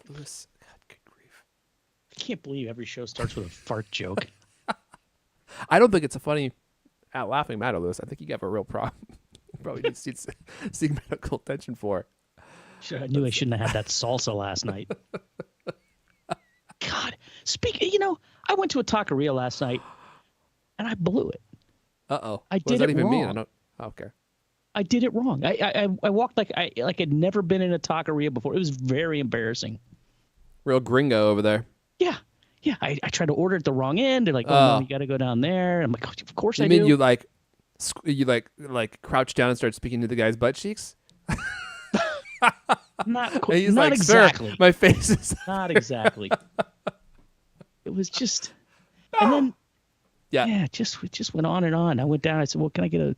Lewis, God, good grief. I can't believe every show starts with a fart joke. I don't think it's a funny laughing matter, Lewis. I think you have a real problem. You probably need to seek medical attention for. I knew I shouldn't have had that salsa last night. God, I went to a taqueria last night, and I blew it. Uh-oh. I What did does that it even mean? wrong. Okay. I did it wrong. I walked like I'd never been in a taqueria before. It was very embarrassing. Real gringo over there. Yeah. Yeah. I tried to order at the wrong end. They're like, oh, no, you got to go down there. I'm like, oh, of course I do. You mean you like crouch down and start speaking to the guy's butt cheeks? Not he's not like, exactly. Sir, my face is... Not exactly. It was just, and then, it just went on and on. I went down. I said, well, can I get a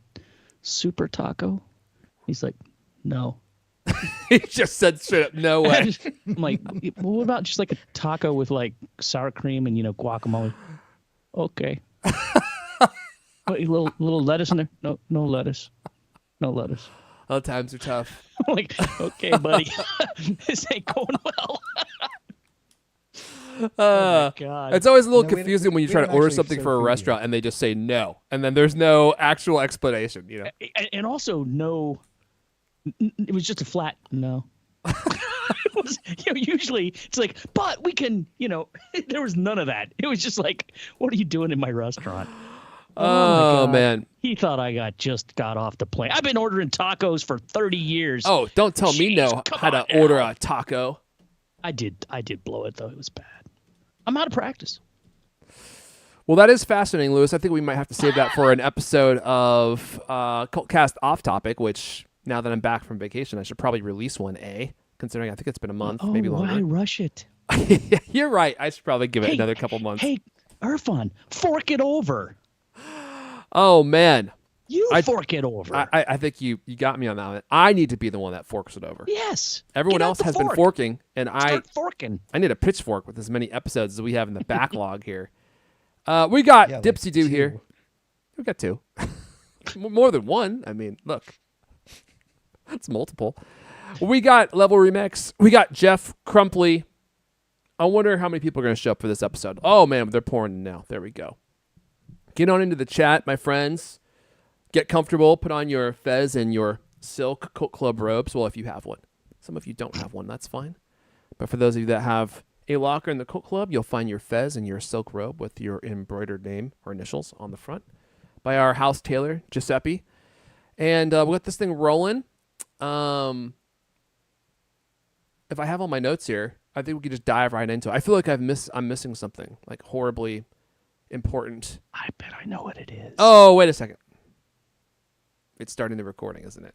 super taco? He's like, no. He just said straight up, no way. I'm like, well, what about just like a taco with like sour cream and, guacamole? Okay. What, a little lettuce in there? No lettuce. No lettuce. All times are tough. I'm like, okay, buddy. This ain't going well. Oh my God. It's always a little confusing when you try to order something for a restaurant and they just say no, and then there's no actual explanation, And also no, it was just a flat no. It was, usually it's like, but we can, there was none of that. It was just like, what are you doing in my restaurant? Oh man. He thought I just got off the plane. I've been ordering tacos for 30 years. Oh, don't tell me how to order a taco. I did blow it though. It was bad. I'm out of practice. Well, that is fascinating, Lewis. I think we might have to save that for an episode of CultCast Off Topic, which now that I'm back from vacation, I should probably release one, considering I think it's been a month, maybe longer. Why rush it? You're right. I should probably give it another couple months. Hey, Irfan, fork it over. Oh, man. Fork it over. I think you got me on that one. I need to be the one that forks it over. Yes. Everyone else has been forking, and Start forking. I need a pitchfork with as many episodes as we have in the backlog here. We got Dipsy Doo here. We got two. More than one. I mean, look. That's multiple. We got Level Remix. We got Jeff Crumpley. I wonder how many people are going to show up for this episode. Oh, man, they're pouring in now. There we go. Get on into the chat, my friends. Get comfortable. Put on your fez and your silk Cult Club robes. Well, if you have one. Some of you don't have one. That's fine. But for those of you that have a locker in the Cult Club, you'll find your fez and your silk robe with your embroidered name or initials on the front by our house tailor, Giuseppe. And we'll get this thing rolling. If I have all my notes here, I think we could just dive right into it. I feel like I'm missing something like horribly important. I bet I know what it is. Oh, wait a second. It's starting the recording, isn't it?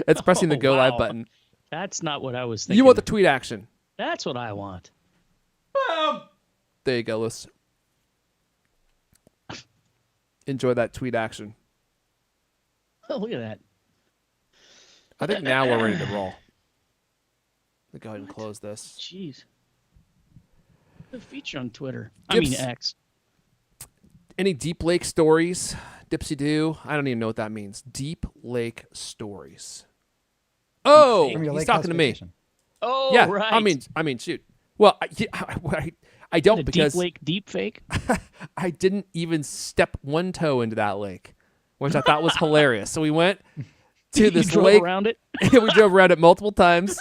It's pressing the go live button. That's not what I was thinking. You want the tweet action. That's what I want. Boom. There you go, Liz. Enjoy that tweet action. Oh, look at that. I think now we're ready to roll. Let's go ahead and close this. Jeez. The feature on Twitter. X. Any Deep Lake stories? Dipsy Doo? I don't even know what that means. Deep Lake stories. Oh, he's talking to me. Oh, yeah, right. I mean, shoot. Well, I don't because Deep Lake deep fake. I didn't even step one toe into that lake, which I thought was hilarious. So we went to this lake. Around it. We drove around it multiple times.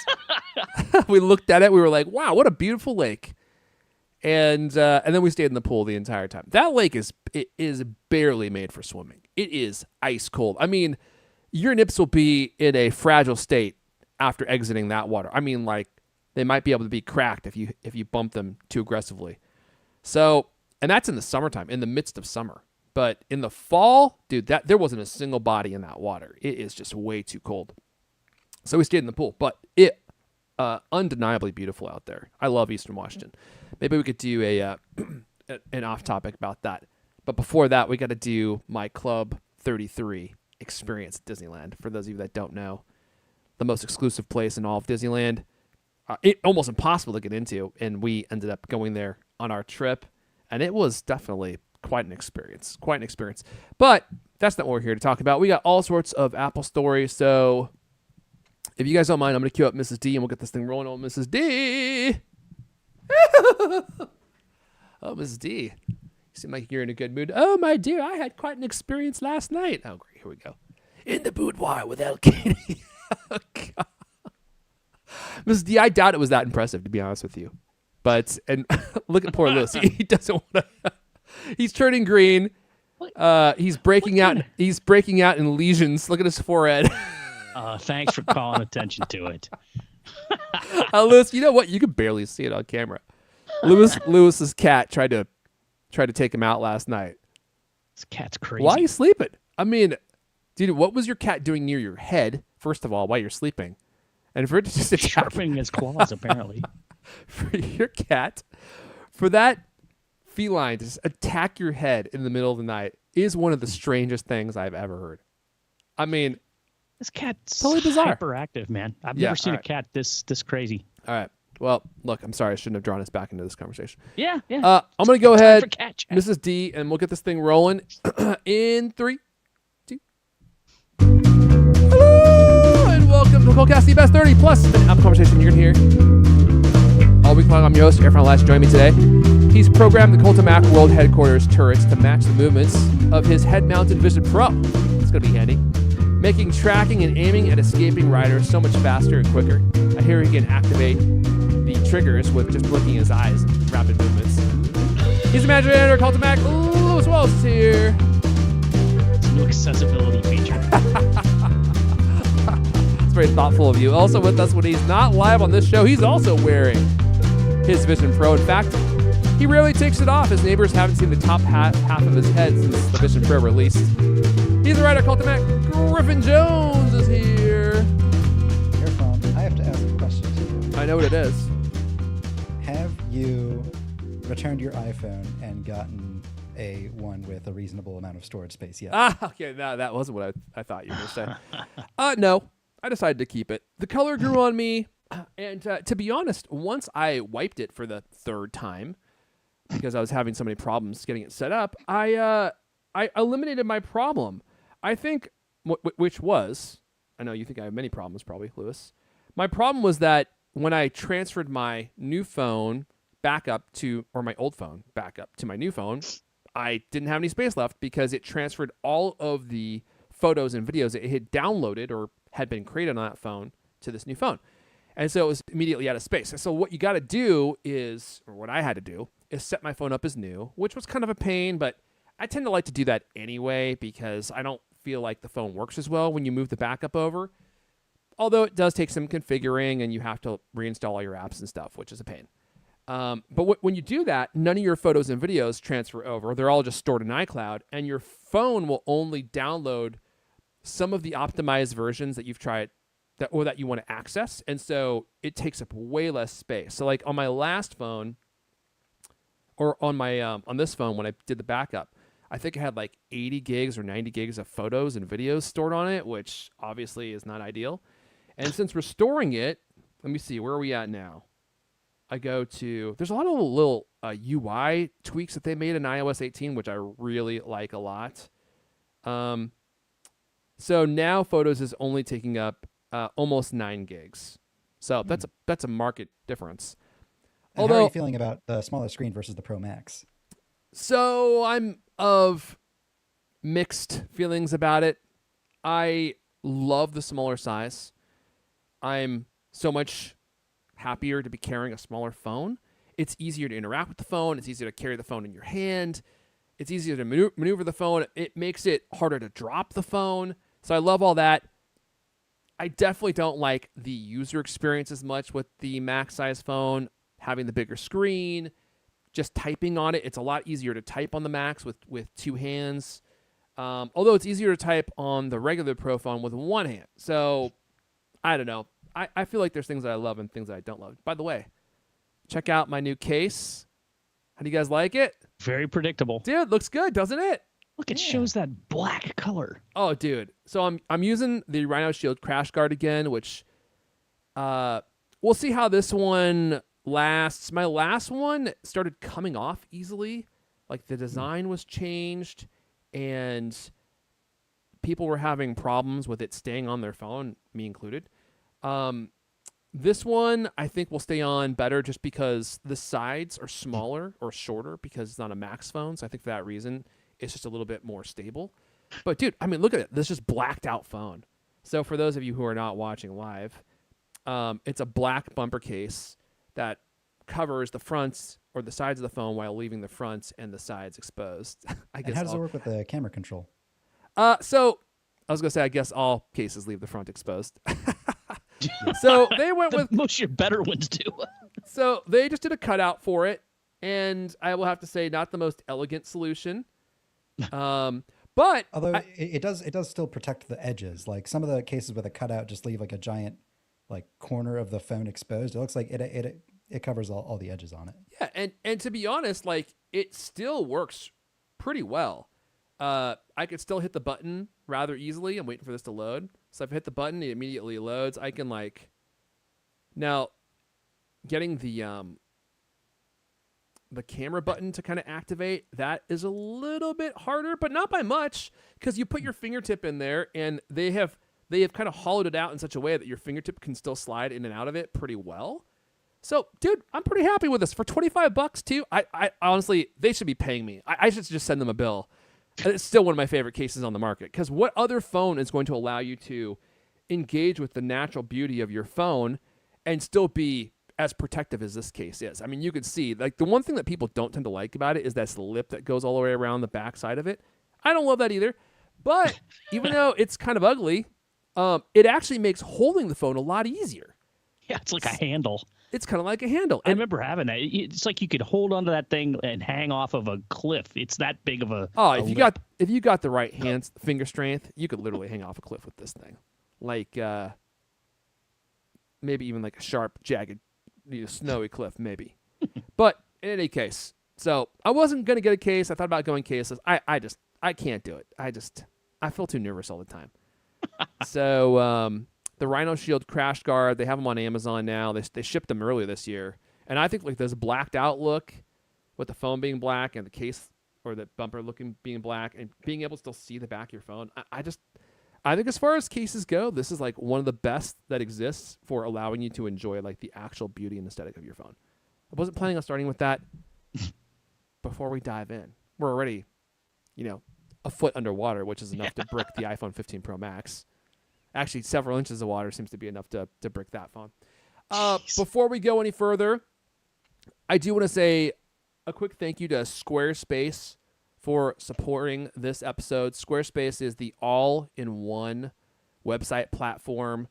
We looked at it. We were like, "Wow, what a beautiful lake!" And then we stayed in the pool the entire time. That lake is barely made for swimming. It is ice cold. I mean, your nips will be in a fragile state after exiting that water. I mean, like they might be able to be cracked if you bump them too aggressively. So, and that's in the summertime, in the midst of summer. But in the fall, dude, there wasn't a single body in that water. It is just way too cold. So we stayed in the pool, but it undeniably beautiful out there. I love Eastern Washington. Maybe we could do an off topic about that. But before that, we got to do my Club 33 experience at Disneyland. For those of you that don't know, the most exclusive place in all of Disneyland. It almost impossible to get into, and we ended up going there on our trip, and it was definitely quite an experience. But that's not what we're here to talk about. We got all sorts of Apple stories, so If you guys don't mind, I'm going to cue up Mrs. D, and we'll get this thing rolling on Mrs. D. Oh, Mrs. D. You seem like you're in a good mood. Oh, my dear, I had quite an experience last night. Oh, great. Here we go. In the boudoir with El Katie. Oh, God. Mrs. D, I doubt it was that impressive, to be honest with you. But, and look at poor Lewis. He doesn't want to. He's turning green. He's breaking out. He's breaking out in lesions. Look at his forehead. Thanks for calling attention to it. Lewis, you know what? You could barely see it on camera. Lewis's cat tried to take him out last night. This cat's crazy. Why are you sleeping? I mean, dude, what was your cat doing near your head? First of all, while you're sleeping, and for it to just attack sharpening his claws, apparently. For your cat, for that feline to just attack your head in the middle of the night is one of the strangest things I've ever heard. I mean, this cat's totally bizarre. Hyperactive, man. I've never seen a cat this crazy. All right. Well, look, I'm sorry. I shouldn't have drawn us back into this conversation. Yeah. I'm going to go ahead, Mrs. D, and we'll get this thing rolling in 3, 2. Hello, and welcome to the CultCast, the best 30 plus an app conversation you're going to hear. All week long, I'm your host, Airphone Lash. Join me today. He's programmed the Cult Mac World Headquarters turrets to match the movements of his head-mounted Vision Pro. It's going to be handy. Making tracking and aiming at escaping riders so much faster and quicker. I hear he can activate the triggers with just blinking his eyes and rapid movements. He's the manager editor of CultMac. Lewis Wells is here. It's a new accessibility feature. It's very thoughtful of you. Also with us when he's not live on this show, he's also wearing his Vision Pro. In fact, he rarely takes it off. His neighbors haven't seen the top half of his head since the Vision Pro released. He's the writer of CultMac. Griffin Jones is here. Earphone, I have to ask a question to you. I know what it is. Have you returned your iPhone and gotten one with a reasonable amount of storage space yet? Okay, no, that wasn't what I thought you were going to say. No, I decided to keep it. The color grew on me, and to be honest, once I wiped it for the third time, because I was having so many problems getting it set up, I eliminated my problem. I think, which was, I know you think I have many problems probably, Lewis. My problem was that when I transferred my new phone back up to, or my old phone back up to my new phone, I didn't have any space left because it transferred all of the photos and videos that it had downloaded or had been created on that phone to this new phone. And so it was immediately out of space. And so what you got to do is, or what I had to do, is set my phone up as new, which was kind of a pain, but I tend to like to do that anyway because I don't feel like the phone works as well when you move the backup over. Although it does take some configuring and you have to reinstall all your apps and stuff, which is a pain. But when you do that, none of your photos and videos transfer over. They're all just stored in iCloud, and your phone will only download some of the optimized versions that you've tried that you want to access. And so it takes up way less space. So like on my last phone, or on my on this phone when I did the backup, I think I had like 80 gigs or 90 gigs of photos and videos stored on it, which obviously is not ideal. And since restoring it, let me see, where are we at now? I go to, there's a lot of little UI tweaks that they made in iOS 18, which I really like a lot. So now Photos is only taking up almost 9 gigs. So that's a market difference. And how are you feeling about the smaller screen versus the Pro Max? So I'm of mixed feelings about it. I love the smaller size. I'm so much happier to be carrying a smaller phone. It's easier to interact with the phone. It's easier to carry the phone in your hand. It's easier to maneuver the phone. It makes it harder to drop the phone. So I love all that. I definitely don't like the user experience as much with the Max size phone, having the bigger screen, just typing on it. It's a lot easier to type on the Max with 2 hands. Although it's easier to type on the regular Pro phone with 1 hand. So I don't know. I feel like there's things that I love and things that I don't love. By the way, check out my new case. How do you guys like it? Very predictable. Dude, looks good, doesn't it? Look, it shows that black color. Oh, dude. So I'm using the Rhino Shield Crash Guard again, which we'll see how this one lasts. My last one started coming off easily. Like the design was changed and people were having problems with it staying on their phone, me included. This one I think will stay on better just because the sides are smaller or shorter because it's not a Max phone. So I think for that reason, it's just a little bit more stable. But dude, I mean, look at it. This just blacked out phone. So for those of you who are not watching live, it's a black bumper case that covers the fronts or the sides of the phone while leaving the fronts and the sides exposed. I guess. And how does it work with the camera control? So I was gonna say I guess all cases leave the front exposed. So they went with most of your better ones do. So they just did a cutout for it, and I will have to say not the most elegant solution. But although it does still protect the edges. Like some of the cases with a cutout just leave like a giant like corner of the phone exposed. It looks like it covers all the edges on it. Yeah, and to be honest, like it still works pretty well. I could still hit the button rather easily. I'm waiting for this to load. So if I hit the button, it immediately loads. I can now getting the camera button to kind of activate, that is a little bit harder, but not by much, because you put your fingertip in there and they have kind of hollowed it out in such a way that your fingertip can still slide in and out of it pretty well. So, dude, I'm pretty happy with this for $25 too. I honestly, they should be paying me. I should just send them a bill. It's still one of my favorite cases on the market, because what other phone is going to allow you to engage with the natural beauty of your phone and still be as protective as this case is? I mean, you can see, like, the one thing that people don't tend to like about it is that's the lip that goes all the way around the back side of it. I don't love that either. But even though it's kind of ugly, it actually makes holding the phone a lot easier. Yeah, it's like a handle. It's kind of like a handle. I remember having that. It's like you could hold onto that thing and hang off of a cliff. It's that big of a. Oh, if you got the right finger strength, you could literally hang off a cliff with this thing. Like maybe even like a sharp, jagged, snowy cliff, maybe. But in any case, so I wasn't gonna get a case. I thought about going caseless. I can't do it. I feel too nervous all the time. So the Rhino Shield Crash Guard, they have them on Amazon now. They shipped them earlier this year. And I think like this blacked out look with the phone being black and the case or the bumper being black and being able to still see the back of your phone. I think as far as cases go, this is like one of the best that exists for allowing you to enjoy like the actual beauty and aesthetic of your phone. I wasn't planning on starting with that. Before we dive in, we're already, a foot underwater, which is enough to brick the iPhone 15 Pro Max. Actually, several inches of water seems to be enough to brick that phone. Before we go any further, I do want to say a quick thank you to Squarespace for supporting this episode. Squarespace is the all-in-one website platform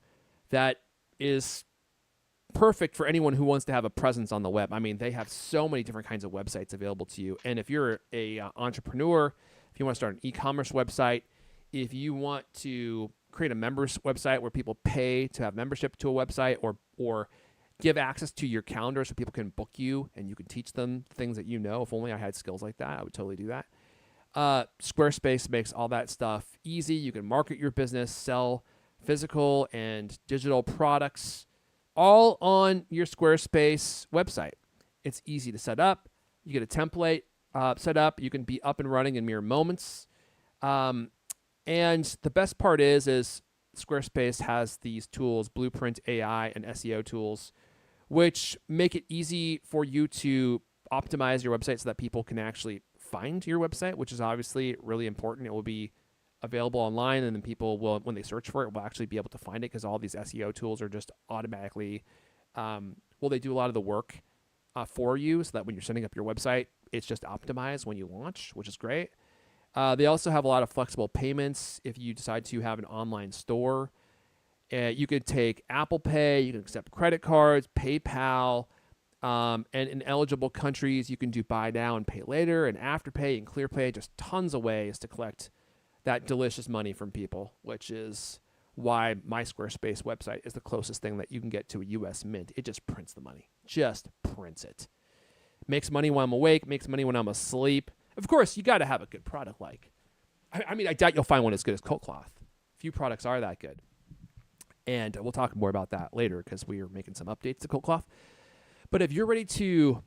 that is perfect for anyone who wants to have a presence on the web. I mean, they have so many different kinds of websites available to you. And if you're a entrepreneur, if you want to start an e-commerce website, if you want to create a members website where people pay to have membership to a website, or give access to your calendar so people can book you and you can teach them things that if only I had skills like that, I would totally do that. Squarespace makes all that stuff easy. You can market your business, sell physical and digital products all on your Squarespace website. It's easy to set up. You get a template set up. You can be up and running in mere moments. And the best part is Squarespace has these tools, Blueprint AI and SEO tools, which make it easy for you to optimize your website so that people can actually find your website, which is obviously really important. It will be available online, and then people will, when they search for it, will actually be able to find it, because all these SEO tools are just automatically, they do a lot of the work for you, so that when you're setting up your website, it's just optimized when you launch, which is great. They also have a lot of flexible payments. If you decide to have an online store, you could take Apple Pay, you can accept credit cards, PayPal, and in eligible countries, you can do buy now and pay later, and Afterpay and ClearPay, just tons of ways to collect that delicious money from people, which is why my Squarespace website is the closest thing that you can get to a U.S. Mint. It just prints the money. Just prints it. Makes money when I'm awake, makes money when I'm asleep. Of course, you got to have a good product like. I mean, I doubt you'll find one as good as CultCloth. Few products are that good. And we'll talk more about that later, because we are making some updates to CultCloth. But if you're ready to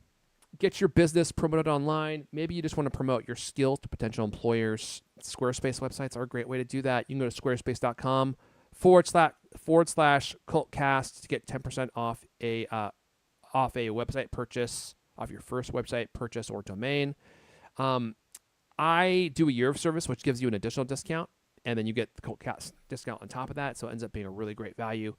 get your business promoted online, maybe you just want to promote your skills to potential employers, Squarespace websites are a great way to do that. You can go to squarespace.com // CultCast to get 10% off a website purchase, off your first website purchase or domain. I do a year of service, which gives you an additional discount, and then you get the CultCast discount on top of that, so it ends up being a really great value.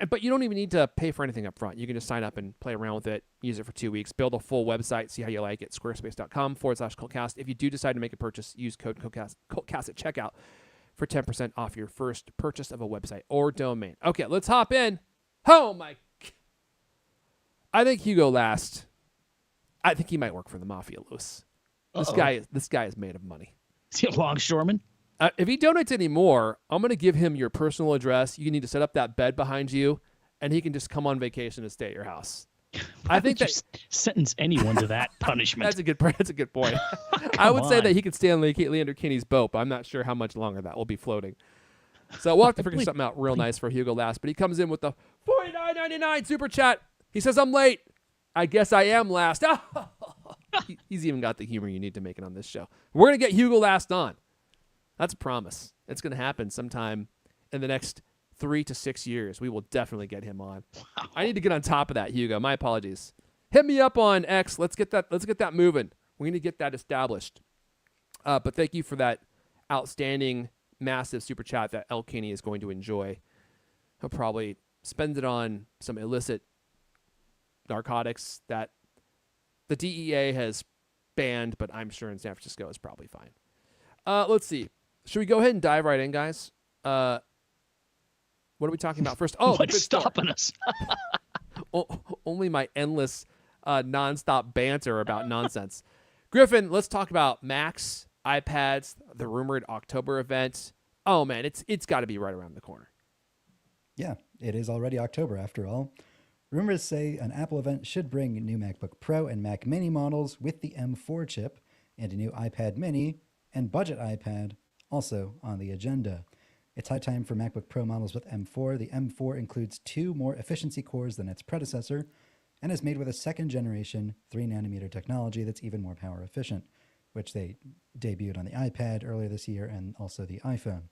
But you don't even need to pay for anything up front. You can just sign up and play around with it, use it for 2 weeks, build a full website, see how you like it, squarespace.com/CultCast. If you do decide to make a purchase, use code CultCast at checkout for 10% off your first purchase of a website or domain. Okay, let's hop in. Oh, my. I think Hugo last. I think he might work for the Mafia, Lewis. This guy is made of money. Is he a longshoreman? If he donates any more, I'm going to give him your personal address. You need to set up that bed behind you, and he can just come on vacation and stay at your house. I think that sentence anyone to that punishment. That's a good point. I would say that he could stay on Leander Kinney's boat, but I'm not sure how much longer that will be floating. So we'll have to figure something out real nice for Hugo last. But he comes in with the $49.99 super chat. He says, "I'm late. I guess I am last." He's even got the humor you need to make it on this show. We're going to get Hugo last on. That's a promise. It's going to happen sometime in the next 3 to 6 years. We will definitely get him on. Wow. I need to get on top of that, Hugo. My apologies. Hit me up on X. Let's get that moving. We need to get that established. But thank you for that outstanding, massive super chat that El Kenny is going to enjoy. He'll probably spend it on some illicit narcotics that the DEA has banned, but I'm sure in San Francisco is probably fine. Let's see. Should we go ahead and dive right in, guys? What are we talking about first? Oh, what's stopping us? Only my endless, nonstop banter about nonsense. Griffin, let's talk about Macs, iPads, the rumored October event. Oh man, it's got to be right around the corner. Yeah, it is already October after all. Rumors say an Apple event should bring new MacBook Pro and Mac Mini models with the M4 chip and a new iPad Mini and budget iPad also on the agenda. It's high time for MacBook Pro models with M4. The M4 includes 2 more efficiency cores than its predecessor and is made with a second generation 3nm technology that's even more power efficient, which they debuted on the iPad earlier this year and also the iPhone.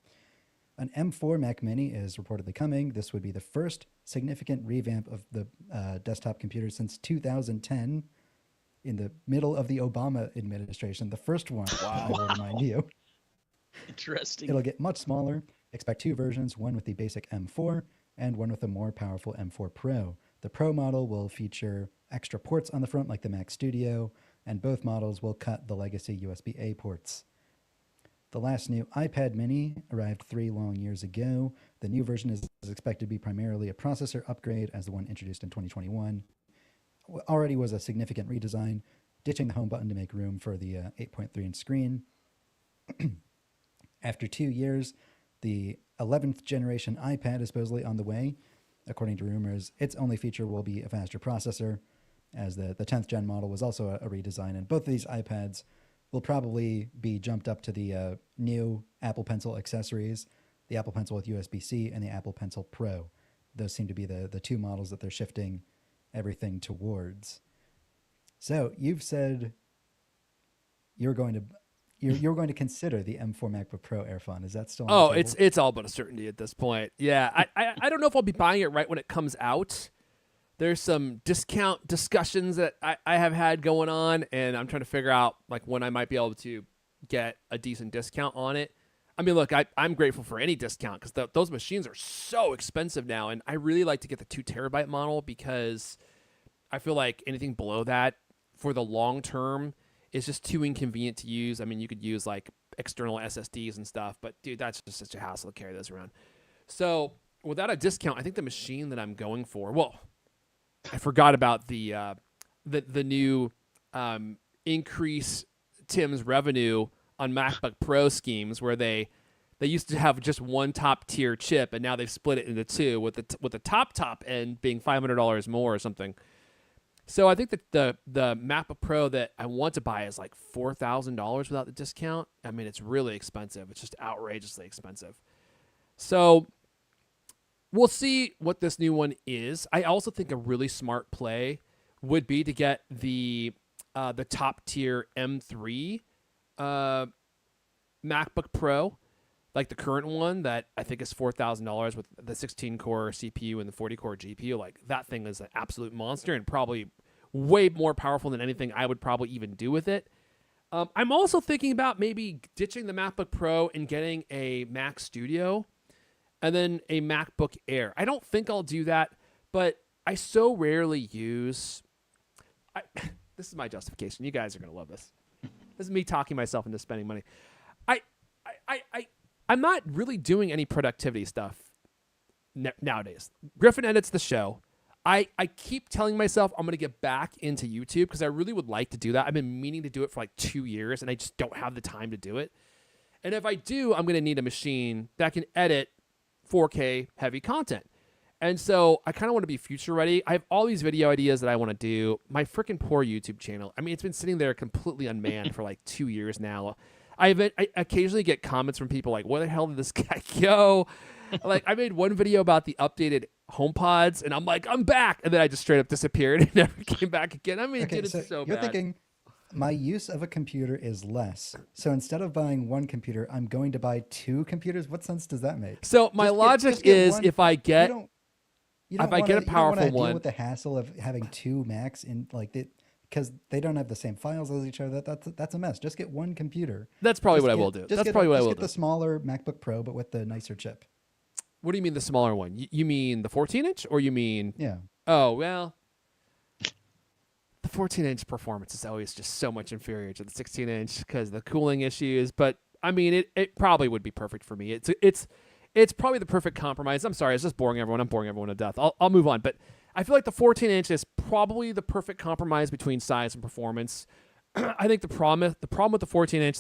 An M4 Mac Mini is reportedly coming. This would be the first significant revamp of the desktop computer since 2010, in the middle of the Obama administration. The first one, I will remind you. Interesting. It'll get much smaller. Expect 2 versions, one with the basic M4 and one with a more powerful M4 Pro. The Pro model will feature extra ports on the front like the Mac Studio, and both models will cut the legacy USB-A ports. The last new iPad Mini arrived 3 long years ago. The new version is expected to be primarily a processor upgrade, as the one introduced in 2021 already was a significant redesign, ditching the home button to make room for the 8.3-inch screen. After 2 years, the 11th generation iPad is supposedly on the way. According to rumors, its only feature will be a faster processor, as the 10th gen model was also a redesign, and both of these iPads will probably be jumped up to the new Apple Pencil accessories, the Apple Pencil with USB-C and the Apple Pencil Pro. Those seem to be the 2 models that they're shifting everything towards. So you've said you're going to consider the M4 MacBook Pro, Irfan. Is that still on the table? It's all but a certainty at this point. Yeah, I don't know if I'll be buying it right when it comes out. There's some discount discussions that I have had going on, and I'm trying to figure out like when I might be able to get a decent discount on it. I mean, look, I'm grateful for any discount because those machines are so expensive now, and I really like to get the 2 terabyte model because I feel like anything below that for the long term is just too inconvenient to use. I mean, you could use like external SSDs and stuff, but dude, that's just such a hassle to carry those around. So without a discount, I think the machine that I'm going for, well, I forgot about the new increase Tim's revenue on MacBook Pro schemes, where they used to have just one top tier chip, and now they've split it into 2, with the top end being $500 more or something. So I think that the MacBook Pro that I want to buy is like $4,000 without the discount. I mean, it's really expensive. It's just outrageously expensive. So we'll see what this new one is. I also think a really smart play would be to get the top tier M3 MacBook Pro. like the current one that I think is $4,000 with the 16-core CPU and the 40-core GPU. Like that thing is an absolute monster and probably way more powerful than anything I would probably even do with it. I'm also thinking about maybe ditching the MacBook Pro and getting a Mac Studio and then a MacBook Air. I don't think I'll do that, but I so rarely use... this is my justification. You guys are going to love this. This is me talking myself into spending money. I'm not really doing any productivity stuff nowadays. Griffin edits the show. I keep telling myself I'm going to get back into YouTube because I really would like to do that. I've been meaning to do it for like 2 years, and I just don't have the time to do it. And if I do, I'm going to need a machine that can edit 4K heavy content. And so I kind of want to be future ready. I have all these video ideas that I want to do. My freaking poor YouTube channel. I mean, it's been sitting there completely unmanned for like 2 years now. I occasionally get comments from people like, where the hell did this guy go? Like, I made one video about the updated HomePods, and I'm like, I'm back. And then I just straight up disappeared and never came back again. I mean, Okay, dude, it's so you're bad. thinking, my use of a computer is less. So instead of buying one computer, I'm going to buy 2 computers. What sense does that make? So my logic just get is one. if I get... You don't if I get a you don't powerful wanna one- deal with the hassle of having 2 Macs in because they don't have the same files as each other. That's a mess. Just get one computer. That's probably Just what I get- will do. just That's get probably what I will Just do. get the smaller MacBook Pro, but with the nicer chip. What do you mean the smaller one? You mean the 14-inch, or you mean... Yeah. Oh, well, the 14-inch performance is always just so much inferior to the 16-inch because the cooling issues. But I mean, it probably would be perfect for me. It's probably the perfect compromise. I'm sorry, it's just boring everyone. I'm boring everyone to death. I'll move on. But I feel like the 14-inch is probably the perfect compromise between size and performance. I think the problem with the 14-inch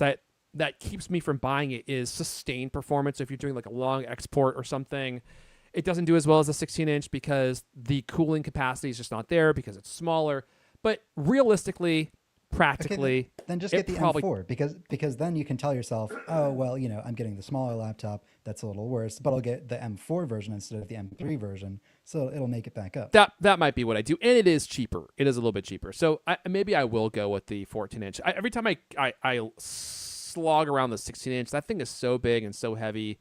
that keeps me from buying it is sustained performance. So if you're doing like a long export or something, it doesn't do as well as the 16-inch because the cooling capacity is just not there because it's smaller. But realistically, practically, Okay, then just it get the probably- M4 because then you can tell yourself, oh well, I'm getting the smaller laptop. That's a little worse, but I'll get the M4 version instead of the M3 version, so it'll make it back up. That might be what I do, and it is cheaper. It is a little bit cheaper, so maybe I will go with the 14-inch. Every time I slog around the 16-inch, that thing is so big and so heavy.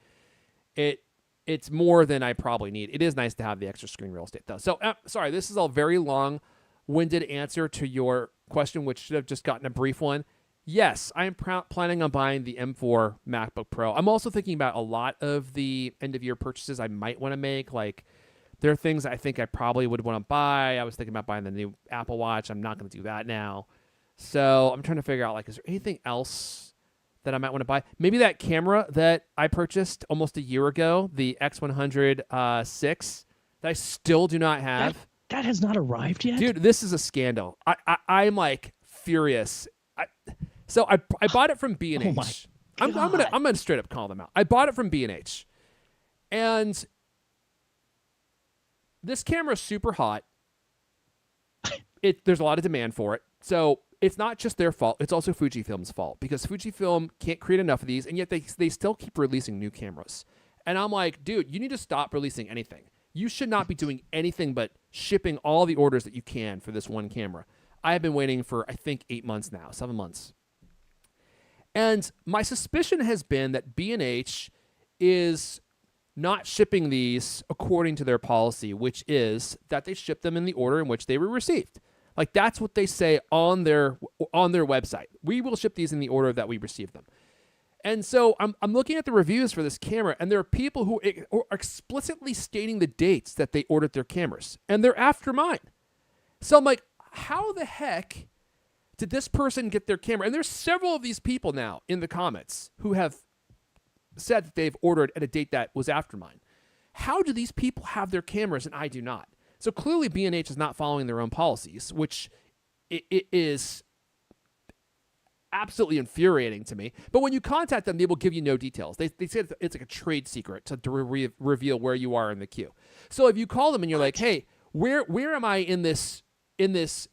It's more than I probably need. It is nice to have the extra screen real estate, though. So sorry, this is a very long-winded answer to your question, which should have just gotten a brief one. Yes, I am planning on buying the M4 MacBook Pro. I'm also thinking about a lot of the end-of-year purchases I might want to make. Like, there are things I think I probably would want to buy. I was thinking about buying the new Apple Watch. I'm not going to do that now. So I'm trying to figure out, like, is there anything else that I might want to buy? Maybe that camera that I purchased almost a year ago, the X100 6, that I still do not have. That has not arrived yet? Dude, this is a scandal. I'm like furious. So I bought it from B&H. Oh my I'm God. gonna straight up call them out. I bought it from B&H, and this camera is super hot. There's a lot of demand for it, so it's not just their fault. It's also Fujifilm's fault because Fujifilm can't create enough of these, and yet they still keep releasing new cameras. And I'm like, dude, you need to stop releasing anything. You should not be doing anything but shipping all the orders that you can for this one camera. I have been waiting for, I think, 8 months now, 7 months. And my suspicion has been that B&H is not shipping these according to their policy, which is that they ship them in the order in which they were received. Like, that's what they say on their website. We will ship these in the order that we received them. And so I'm looking at the reviews for this camera, and there are people who are explicitly stating the dates that they ordered their cameras, and they're after mine. So I'm like, how the heck did this person get their camera? And there's several of these people now in the comments who have said that they've ordered at a date that was after mine. How do these people have their cameras and I do not? So clearly B&H is not following their own policies, which it is absolutely infuriating to me. But when you contact them, they will give you no details. They say it's like a trade secret to reveal where you are in the queue. So if you call them and you're like, hey, where am I in this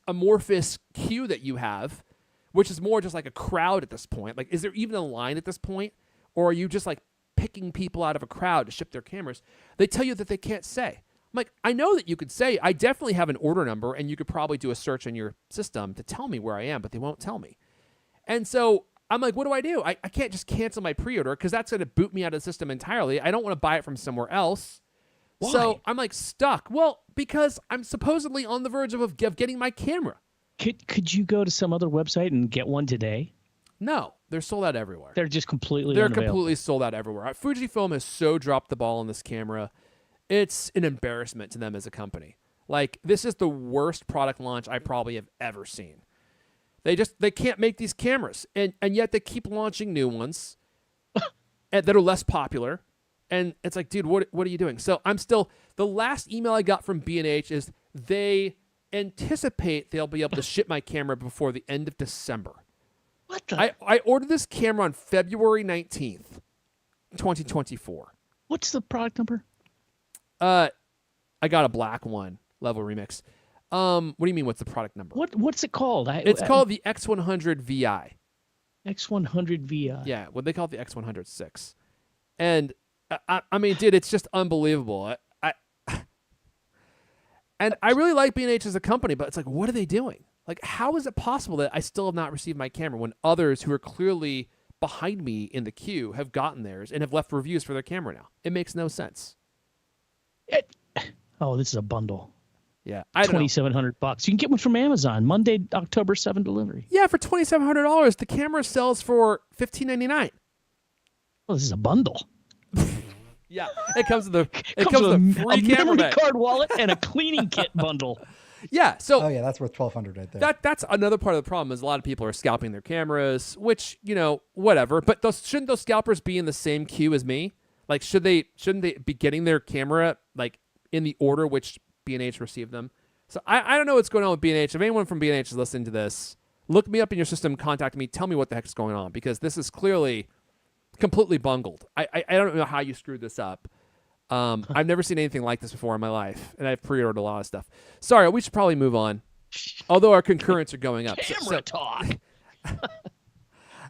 amorphous queue that you have, which is more just like a crowd at this point? Like, is there even a line at this point? Or are you just like picking people out of a crowd to ship their cameras? They tell you that they can't say. I'm like, I know that you could say, I definitely have an order number, and you could probably do a search on your system to tell me where I am, but they won't tell me. And so I'm like, what do I do? I can't just cancel my pre-order because that's going to boot me out of the system entirely. I don't want to buy it from somewhere else. Why? So I'm like stuck. Well, because I'm supposedly on the verge of getting my camera. Could you go to some other website and get one today? No, they're sold out everywhere. They're just completely They're unavailable. completely sold out everywhere. Fujifilm has so dropped the ball on this camera. It's an embarrassment to them as a company. Like, this is the worst product launch I probably have ever seen. They can't make these cameras, and yet they keep launching new ones that are less popular. And it's like, dude, what are you doing? So the last email I got from B&H is they anticipate they'll be able to ship my camera before the end of December. What the? I ordered this camera on February 19th, 2024. What's the product number? I got a black one, level remix. What do you mean? What's the product number? What's it called? It's called the X100 VI. X100 VI. Yeah, what they call it, the X100 6. And I mean, dude, it's just unbelievable. And I really like B&H as a company, but it's like, what are they doing? Like, how is it possible that I still have not received my camera when others who are clearly behind me in the queue have gotten theirs and have left reviews for their camera now? It makes no sense. This is a bundle. Yeah, I don't know. $2,700. You can get one from Amazon. Monday, October 7 delivery. Yeah, for $2,700, the camera sells for $1,599. Well, this is a bundle. Yeah, it comes with It comes with a free camera memory bag. card wallet and a cleaning kit bundle. Yeah, so Oh yeah, that's worth $1,200 right there. that's another part of the problem is a lot of people are scalping their cameras, which, whatever. But shouldn't those scalpers be in the same queue as me? Like, shouldn't they be getting their camera like in the order which B&H received them? So I don't know what's going on with B&H. If anyone from B&H is listening to this, look me up in your system, contact me, tell me what the heck's going on, because this is clearly completely bungled. I don't know how you screwed this up. I've never seen anything like this before in my life, and I've pre-ordered a lot of stuff. Sorry, we should probably move on. Although our concurrents are going up. Camera talk.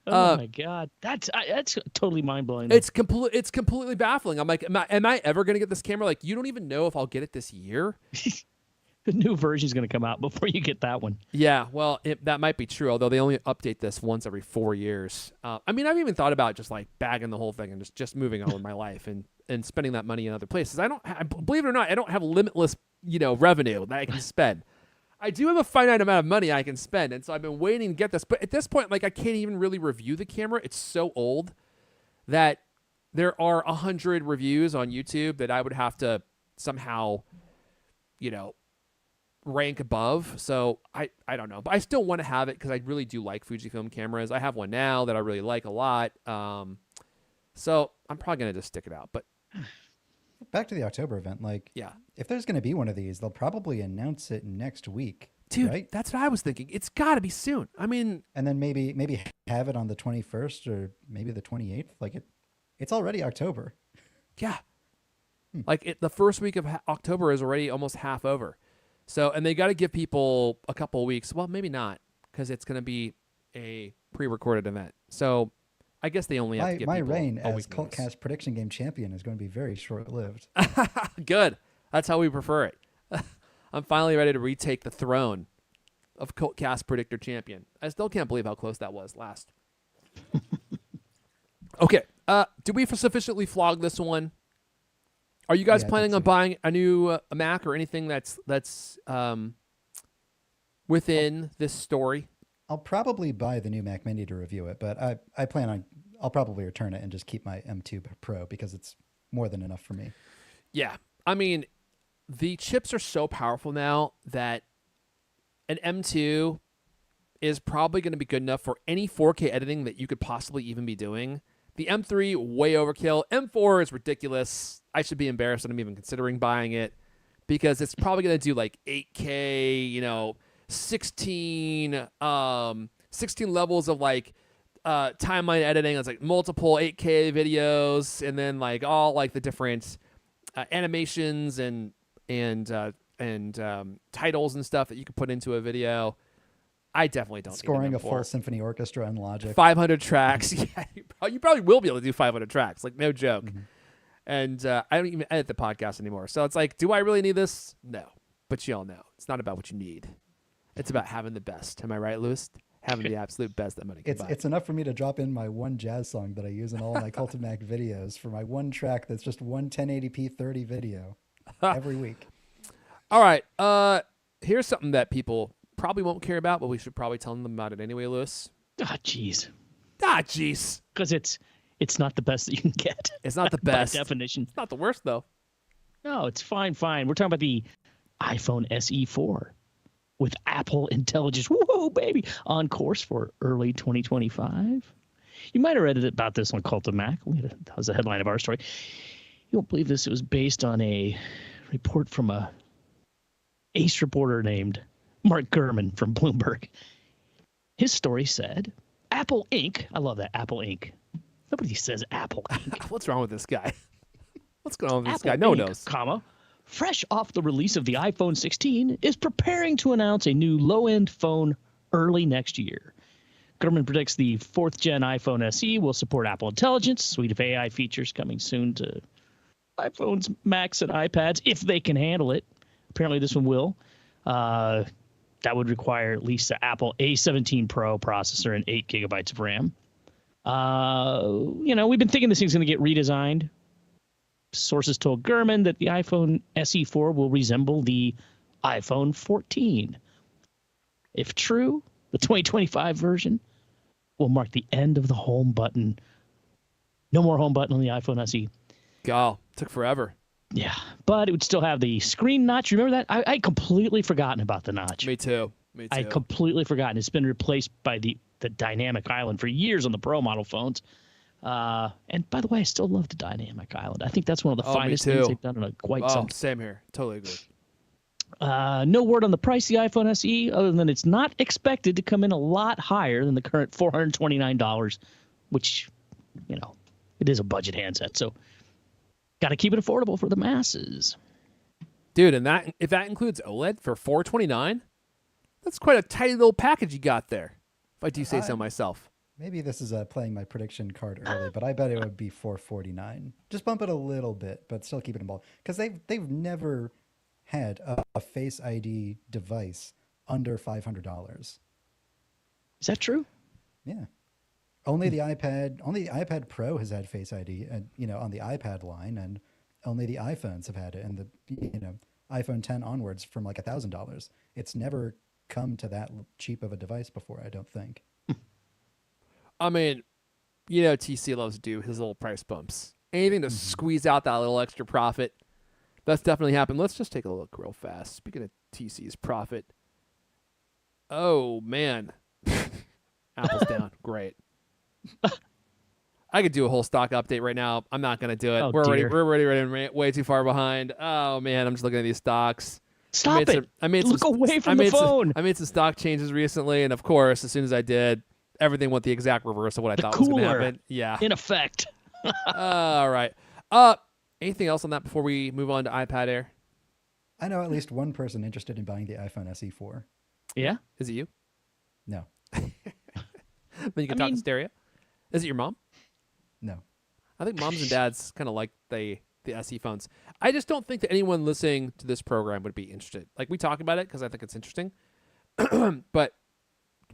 Oh my God, that's totally mind blowing. It's completely baffling. I'm like, am I ever going to get this camera? Like, you don't even know if I'll get it this year. The new version is going to come out before you get that one. Yeah, well, that might be true. Although they only update this once every 4 years. I mean, I've even thought about just like bagging the whole thing and just moving on with my life and spending that money in other places. Believe it or not, I don't have limitless revenue that I can spend. I do have a finite amount of money I can spend, and so I've been waiting to get this. But at this point, like, I can't even really review the camera. It's so old that there are 100 reviews on YouTube that I would have to somehow, rank above. So I don't know. But I still want to have it because I really do like Fujifilm cameras. I have one now that I really like a lot. So I'm probably going to just stick it out. But back to the October event, yeah. If there's going to be one of these, they'll probably announce it next week. Dude, right? That's what I was thinking. It's got to be soon. I mean, and then maybe have it on the 21st or maybe the 28th. Like it's already October. Yeah. Like the first week of October is already almost half over. So, and they got to give people a couple of weeks. Well, maybe not, because it's going to be a pre-recorded event. So I guess they only have to give my people reign a as week notice. CultCast prediction game champion is going to be very short-lived. Good. That's how we prefer it. I'm finally ready to retake the throne of CultCast predictor champion. I still can't believe how close that was last. Okay. Did we sufficiently flog this one? Are you guys planning on buying a new Mac or anything that's within this story? I'll probably buy the new Mac Mini to review it, but I plan on I'll probably return it and just keep my M2 Pro because it's more than enough for me. Yeah. I mean, the chips are so powerful now that an M2 is probably going to be good enough for any 4K editing that you could possibly even be doing. The M3, way overkill. M4 is ridiculous. I should be embarrassed that I'm even considering buying it because it's probably going to do like 8K, 16 levels of like timeline editing. It's like multiple 8K videos and then like all like the different animations and titles and stuff that you can put into a video. I definitely don't. Scoring a full symphony orchestra in Logic. 500 tracks. Yeah, you probably will be able to do 500 tracks. Like, no joke. Mm-hmm. And I don't even edit the podcast anymore. So it's like, do I really need this? No. But you all know. It's not about what you need. It's about having the best. Am I right, Lewis? having the absolute best that money can buy. It's enough for me to drop in my one jazz song that I use in all my Cult of Mac videos for my one track that's just one 1080p 30 video every week. All right. Here's something that people probably won't care about, but we should probably tell them about it anyway, Lewis. Jeez. Jeez. Because it's not the best that you can get. It's not the best. By definition. It's not the worst, though. No, it's fine. We're talking about the iPhone SE4 with Apple Intelligence. Whoa, baby. On course for early 2025. You might have read about this on Cult of Mac. That was the headline of our story. You won't believe this. It was based on a report from a ace reporter named Mark Gurman from Bloomberg. His story said, Apple Inc. I love that, Apple Inc. Nobody says Apple Inc. What's wrong with this guy? What's going on with this Apple guy? No one Inc., knows. Comma, fresh off the release of the iPhone 16, is preparing to announce a new low-end phone early next year. Gurman predicts the 4th-gen iPhone SE will support Apple Intelligence, suite of AI features coming soon to iPhones, Macs, and iPads, if they can handle it. Apparently this one will. That would require at least the Apple A17 Pro processor and 8 gigabytes of RAM. We've been thinking this thing's going to get redesigned. Sources told Gurman that the iPhone SE4 will resemble the iPhone 14. If true, the 2025 version will mark the end of the home button. No more home button on the iPhone SE. God, took forever. Yeah, but it would still have the screen notch. Remember that? I completely forgotten about the notch. Me too. I completely forgotten. It's been replaced by the dynamic island for years on the Pro model phones. And by the way, I still love the dynamic island. I think that's one of the finest things they've done in quite some time. Same here. Totally agree. No word on the price of the iPhone SE, other than it's not expected to come in a lot higher than the current $429, which, it is a budget handset. So got to keep it affordable for the masses. Dude, and if that includes OLED for $429, that's quite a tidy little package you got there, if I do say so myself. Maybe this is playing my prediction card early, but I bet it would be $449. Just bump it a little bit, but still keep it in ball. Because they've never had a Face ID device under $500. Is that true? Yeah. Only the iPad Pro has had Face ID, and on the iPad line, and only the iPhones have had it, and the iPhone 10 onwards from like $1,000. It's never come to that cheap of a device before, I don't think. I mean, TC loves to do his little price bumps. Anything to squeeze out that little extra profit. That's definitely happened. Let's just take a look real fast. Speaking of TC's profit. Oh, man. Apple's down. Great. I could do a whole stock update right now. I'm not going to do it. Oh, we're already running way too far behind. Oh, man. I'm just looking at these stocks. Stop it. Look away from the phone. I made some stock changes recently, and of course, as soon as I did, everything went the exact reverse of what I thought was going to happen. Yeah. In effect. All right. Anything else on that before we move on to iPad Air? I know at least one person interested in buying the iPhone SE4. Yeah? Is it you? No. Then you can talk in stereo. Is it your mom? No. I think moms and dads kind of like the SE phones. I just don't think that anyone listening to this program would be interested. Like, we talk about it because I think it's interesting. But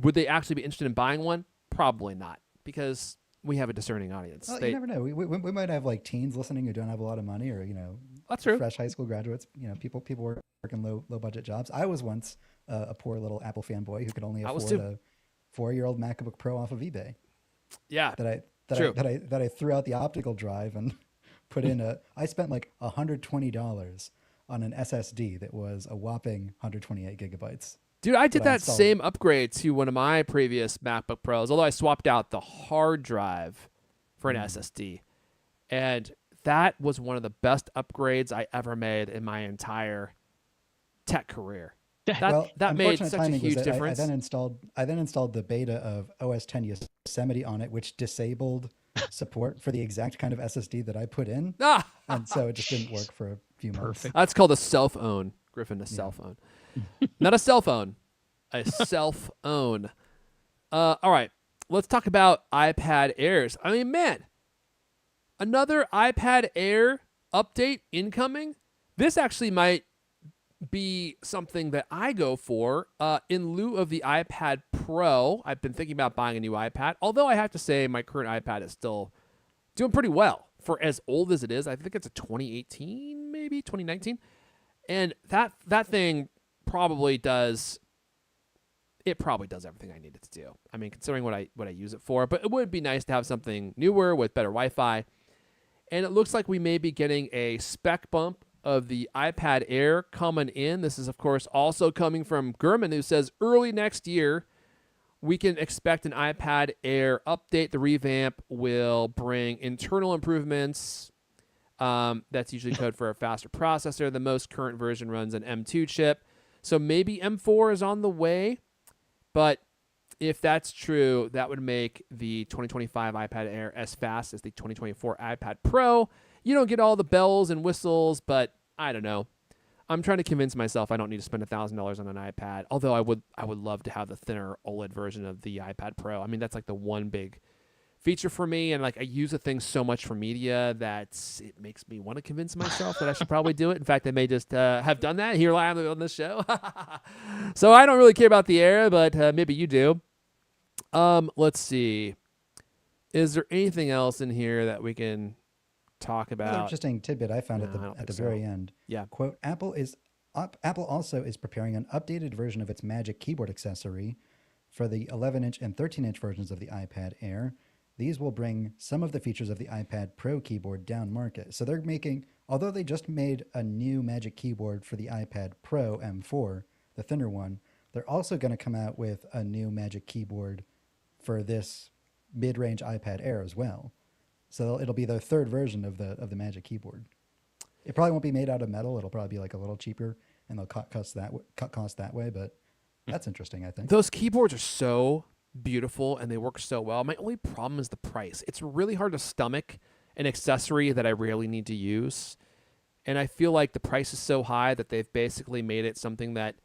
would they actually be interested in buying one? Probably not, because we have a discerning audience. Well, you never know. We might have like teens listening who don't have a lot of money, or that's true. Fresh high school graduates. People working low budget jobs. I was once a poor little Apple fanboy who could only afford a 4-year-old MacBook Pro off of eBay. Yeah, that I threw out the optical drive and put in I spent like $120 on an SSD that was a whopping 128 gigabytes. Dude, I did that same upgrade to one of my previous MacBook Pros, although I swapped out the hard drive for an SSD. And that was one of the best upgrades I ever made in my entire tech career. That made such a huge difference. I then installed the beta of OS X Yosemite on it, which disabled support for the exact kind of SSD that I put in. And so it just didn't work for a few months. Perfect. That's called a self-own, Griffin, a self-own. Not a cell phone, a self-own. All right, let's talk about iPad Airs. I mean, man, another iPad Air update incoming. This actually might be something that I go for in lieu of the iPad Pro, I've been thinking about buying a new iPad. Although I have to say my current iPad is still doing pretty well for as old as it is. I think it's a 2018, maybe 2019. And that thing probably does everything I need it to do. I mean, considering what I use it for, but it would be nice to have something newer with better Wi-Fi. And it looks like we may be getting a spec bump of the iPad Air coming in. This is, of course, also coming from Gurman, who says early next year we can expect an iPad Air update. The revamp will bring internal improvements. That's usually code for a faster processor. The most current version runs an M2 chip. So maybe M4 is on the way. But if that's true, that would make the 2025 iPad Air as fast as the 2024 iPad Pro. You don't get all the bells and whistles, but I don't know. I'm trying to convince myself I don't need to spend $1,000 on an iPad. Although I would love to have the thinner OLED version of the iPad Pro. I mean, that's like the one big feature for me, and like I use the thing so much for media that it makes me want to convince myself that I should probably do it. In fact, I may just have done that here live on this show. So I don't really care about the Air, but maybe you do. Let's see. Is there anything else in here that we can talk about? Another interesting tidbit I found No, at the very end. Yeah. Quote, Apple also is preparing an updated version of its Magic Keyboard accessory for the 11-inch and 13-inch versions of the iPad Air. These will bring some of the features of the iPad Pro keyboard down market. So they're although they just made a new Magic Keyboard for the iPad Pro M4, the thinner one, they're also going to come out with a new Magic Keyboard for this mid-range iPad Air as well. So it'll be the third version of the Magic Keyboard. It probably won't be made out of metal. It'll probably be like a little cheaper, and they'll cut cost that way. But that's interesting, I think. Those keyboards are so beautiful and they work so well. My only problem is the price. It's really hard to stomach an accessory that I rarely need to use. And I feel like the price is so high that they've basically made it something that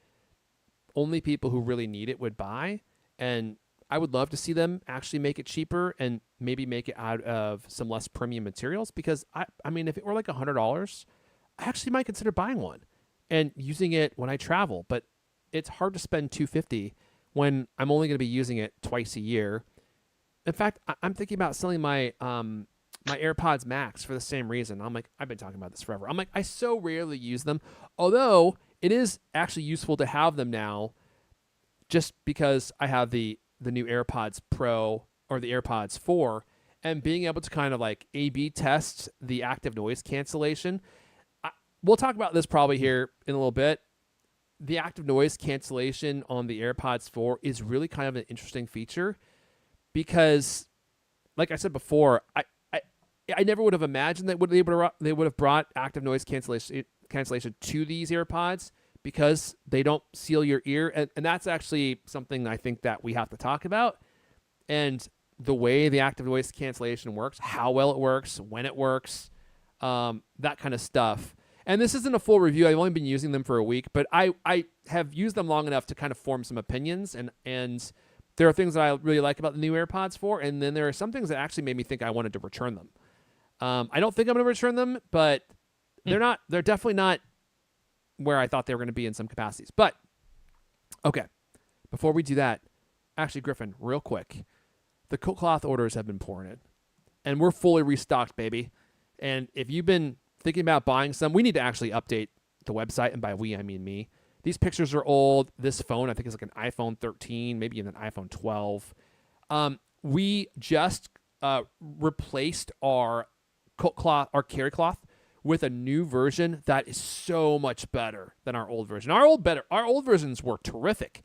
only people who really need it would buy. And I would love to see them actually make it cheaper and maybe make it out of some less premium materials, because I mean, if it were like $100, I actually might consider buying one and using it when I travel, but it's hard to spend $250 when I'm only going to be using it twice a year. In fact, I'm thinking about selling my my AirPods Max for the same reason. I'm like, I've been talking about this forever. I'm like, I so rarely use them, although it is actually useful to have them now, just because I have the new AirPods Pro or the AirPods 4, and being able to kind of like A/B test the active noise cancellation. We'll talk about this probably here in a little bit. The active noise cancellation on the AirPods 4 is really kind of an interesting feature because, like I said before, I never would have imagined that they would have brought active noise cancellation to these AirPods, because they don't seal your ear. And that's actually something I think that we have to talk about. And the way the active noise cancellation works, how well it works, when it works, that kind of stuff. And this isn't a full review. I've only been using them for a week, but I have used them long enough to kind of form some opinions. And there are things that I really like about the new AirPods 4, and then there are some things that actually made me think I wanted to return them. I don't think I'm going to return them, but they're definitely not where I thought they were going to be in some capacities. But, okay, before we do that, actually, Griffin, real quick, the CultCloth orders have been pouring in, and we're fully restocked, baby. And if you've been thinking about buying some, we need to actually update the website, and by we, I mean me. These pictures are old. This phone, I think, is like an iPhone 13, maybe even an iPhone 12. We just replaced our CultCloth, our carry cloth, with a new version that is so much better than our old version. Our old versions were terrific,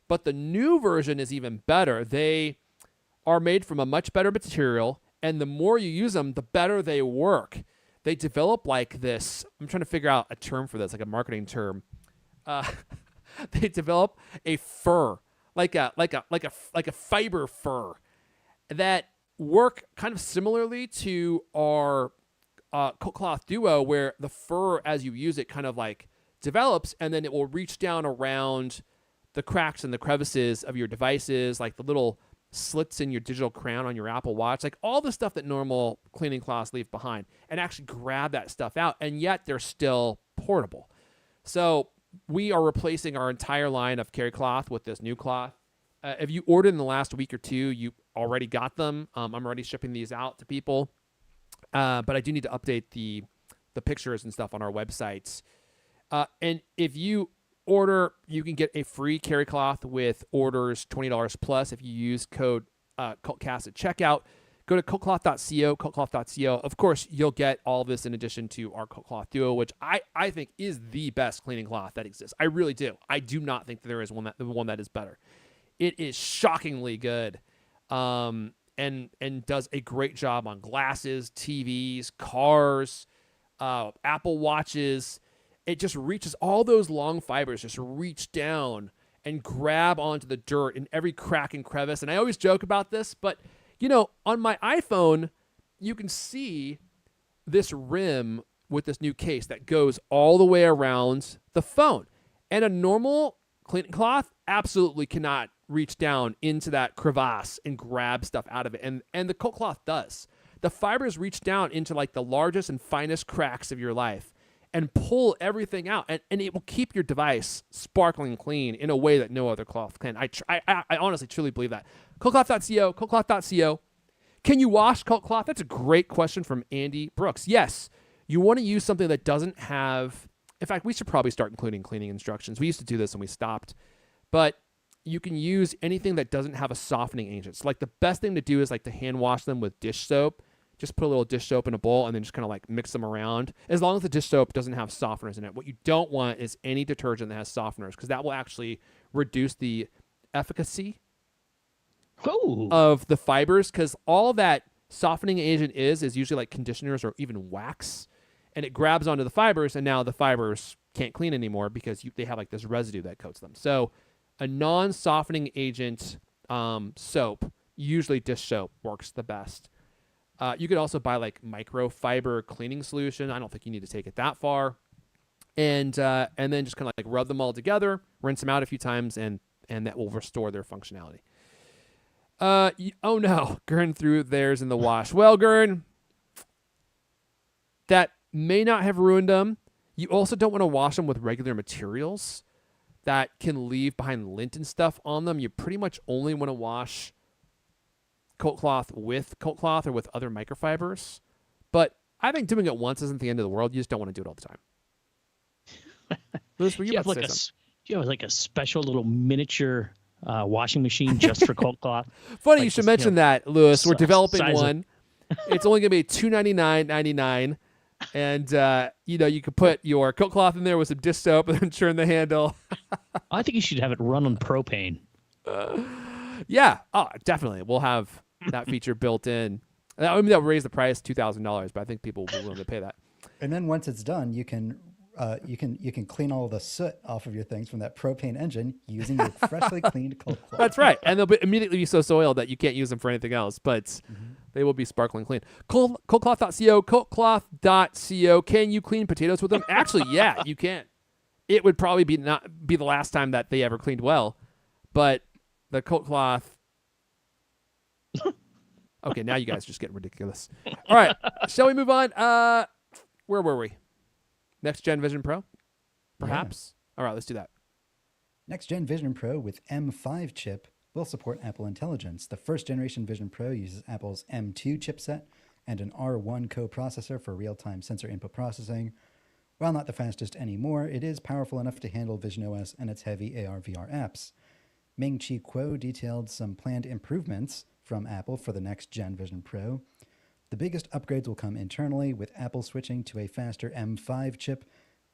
but the new version is even better. They are made from a much better material, and the more you use them, the better they work. They develop like this. I'm trying to figure out a term for this, like a marketing term. They develop a fur, like a fiber fur, that work kind of similarly to our CultCloth Duo, where the fur, as you use it, kind of like develops, and then it will reach down around the cracks and the crevices of your devices, like the little slits in your digital crown on your Apple Watch, like all the stuff that normal cleaning cloths leave behind, and actually grab that stuff out, and yet they're still portable. So we are replacing our entire line of carry cloth with this new cloth. If you ordered in the last week or two, you already got them. I'm already shipping these out to people. But I do need to update the pictures and stuff on our websites. And if you order, you can get a free carry cloth with orders $20 plus if you use code CultCast at checkout. Go to cultcloth.co, cultcloth.co. Of course, you'll get all this in addition to our CultCloth Duo, which I think is the best cleaning cloth that exists. I really do. I do not think that there is one that is better. It is shockingly good, and does a great job on glasses, TVs, cars, Apple Watches. It just reaches, all those long fibers just reach down and grab onto the dirt in every crack and crevice. And I always joke about this, but on my iPhone, you can see this rim with this new case that goes all the way around the phone. And a normal cleaning cloth absolutely cannot reach down into that crevasse and grab stuff out of it. And the CultCloth does. The fibers reach down into like the largest and finest cracks of your life and pull everything out. And it will keep your device sparkling clean in a way that no other cloth can. I honestly, truly believe that. CultCloth.co, CultCloth.co. Can you wash CultCloth? That's a great question from Andy Brooks. Yes, you want to use something that doesn't have... In fact, we should probably start including cleaning instructions. We used to do this and we stopped. But you can use anything that doesn't have a softening agent. So like the best thing to do is like to hand wash them with dish soap. Just put a little dish soap in a bowl and then just kind of like mix them around. As long as the dish soap doesn't have softeners in it. What you don't want is any detergent that has softeners, because that will actually reduce the efficacy of the fibers, because all that softening agent is usually like conditioners or even wax, and it grabs onto the fibers, and now the fibers can't clean anymore because they have like this residue that coats them. So a non-softening agent soap, usually dish soap, works the best. You could also buy like microfiber cleaning solution. I don't think you need to take it that far. And then just kind of like rub them all together, rinse them out a few times, and that will restore their functionality. Oh no, Gurn threw theirs in the wash. Well, Gurn, that may not have ruined them. You also don't want to wash them with regular materials that can leave behind lint and stuff on them. You pretty much only want to wash CultCloth with CultCloth or with other microfibers. But I think doing it once isn't the end of the world. You just don't want to do it all the time. Louis, were you about to say something? You have like a special little miniature washing machine just for CultCloth. Funny like you should mention that, Louis. We're developing one. It's only going to be $299.99. And, you could put your CultCloth in there with some dish soap and then turn the handle. I think you should have it run on propane. Yeah. Oh, definitely. We'll have that feature built in. I mean, that would raise the price $2,000, but I think people will be willing to pay that. And then once it's done, you can clean all the soot off of your things from that propane engine using your freshly cleaned CultCloth. That's right. And they'll immediately be so soiled that you can't use them for anything else, but they will be sparkling clean. CultCloth.co, CultCloth.co. Can you clean potatoes with them? Actually, yeah, you can. It would probably not be the last time that they ever cleaned well, but the CultCloth... Okay, now you guys are just getting ridiculous. All right, shall we move on? Where were we? Next Gen Vision Pro? Perhaps? Yeah. All right, let's do that. Next Gen Vision Pro with M5 chip will support Apple Intelligence. The first generation Vision Pro uses Apple's M2 chipset and an R1 coprocessor for real-time sensor input processing. While not the fastest anymore, it is powerful enough to handle Vision OS and its heavy AR/VR apps. Ming-Chi Kuo detailed some planned improvements from Apple for the next Gen Vision Pro. The biggest upgrades will come internally, with Apple switching to a faster M5 chip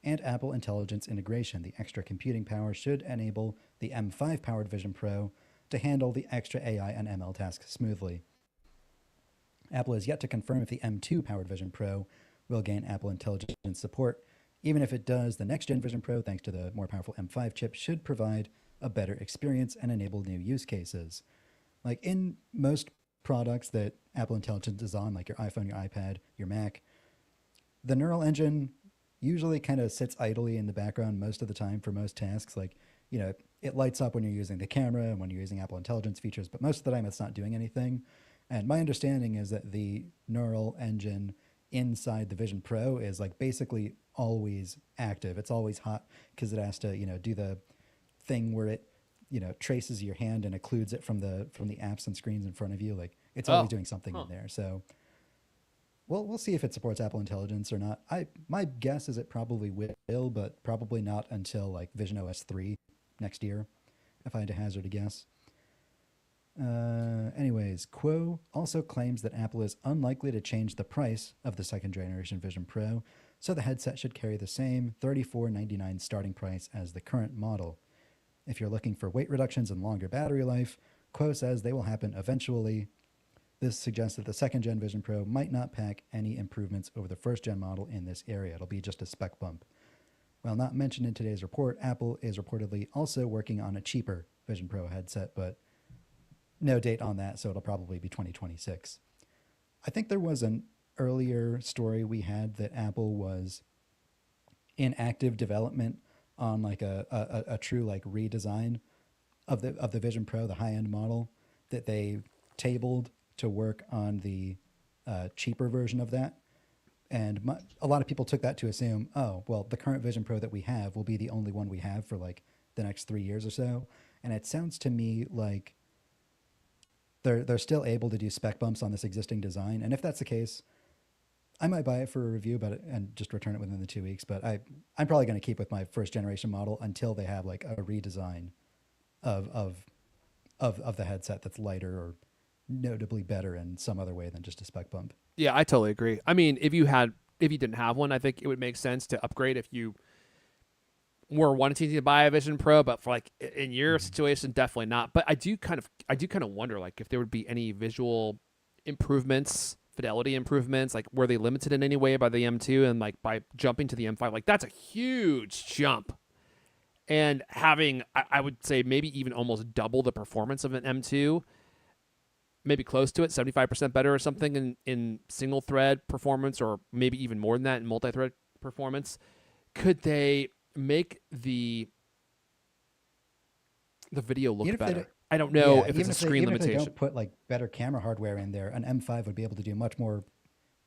and Apple Intelligence integration. The extra computing power should enable the M5-powered Vision Pro to handle the extra AI and ML tasks smoothly. Apple is yet to confirm if the M2-powered Vision Pro will gain Apple Intelligence support. Even if it does, the next-gen Vision Pro, thanks to the more powerful M5 chip, should provide a better experience and enable new use cases. Like in most products that Apple Intelligence is on, like your iPhone, your iPad, your Mac, the neural engine usually kind of sits idly in the background most of the time for most tasks. Like, it lights up when you're using the camera and when you're using Apple Intelligence features, but most of the time it's not doing anything. And my understanding is that the neural engine inside the Vision Pro is like basically always active. It's always hot because it has to, do the thing where it traces your hand and occludes it from the apps and screens in front of you. Like it's always doing something in there. So we'll see if it supports Apple Intelligence or not. My guess is it probably will, but probably not until like Vision OS 3 next year, if I had to hazard a guess. Anyways, Quo also claims that Apple is unlikely to change the price of the second generation Vision Pro, so the headset should carry the same $34.99 starting price as the current model. If you're looking for weight reductions and longer battery life, Quo says they will happen eventually. This suggests that the second gen Vision Pro might not pack any improvements over the first gen model in this area. It'll be just a spec bump. While not mentioned in today's report, Apple is reportedly also working on a cheaper Vision Pro headset, but no date on that, so it'll probably be 2026. I think there was an earlier story we had that Apple was in active development on like a true like redesign of the Vision Pro, the high-end model, that they tabled to work on the cheaper version of that. And a lot of people took that to assume, oh, well, the current Vision Pro that we have will be the only one we have for like the next 3 years or so. And it sounds to me like they're still able to do spec bumps on this existing design. And if that's the case, I might buy it for a review and just return it within the 2 weeks. But I'm probably going to keep with my first generation model until they have like a redesign of the headset that's lighter or notably better in some other way than just a spec bump. Yeah, I totally agree. I mean, if you didn't have one, I think it would make sense to upgrade if you were wanting to buy a Vision Pro, but for like in your situation, definitely not. But I do kind of wonder like if there would be any visual improvements, fidelity improvements, like were they limited in any way by the M2 and like by jumping to the M5? Like that's a huge jump. And having, I would say maybe even almost double the performance of an M2, maybe close to it, 75% better or something in single thread performance, or maybe even more than that in multi-thread performance. Could they make the video look better? I don't know if it's a screen limitation. If they don't put like better camera hardware in there, an M5 would be able to do much more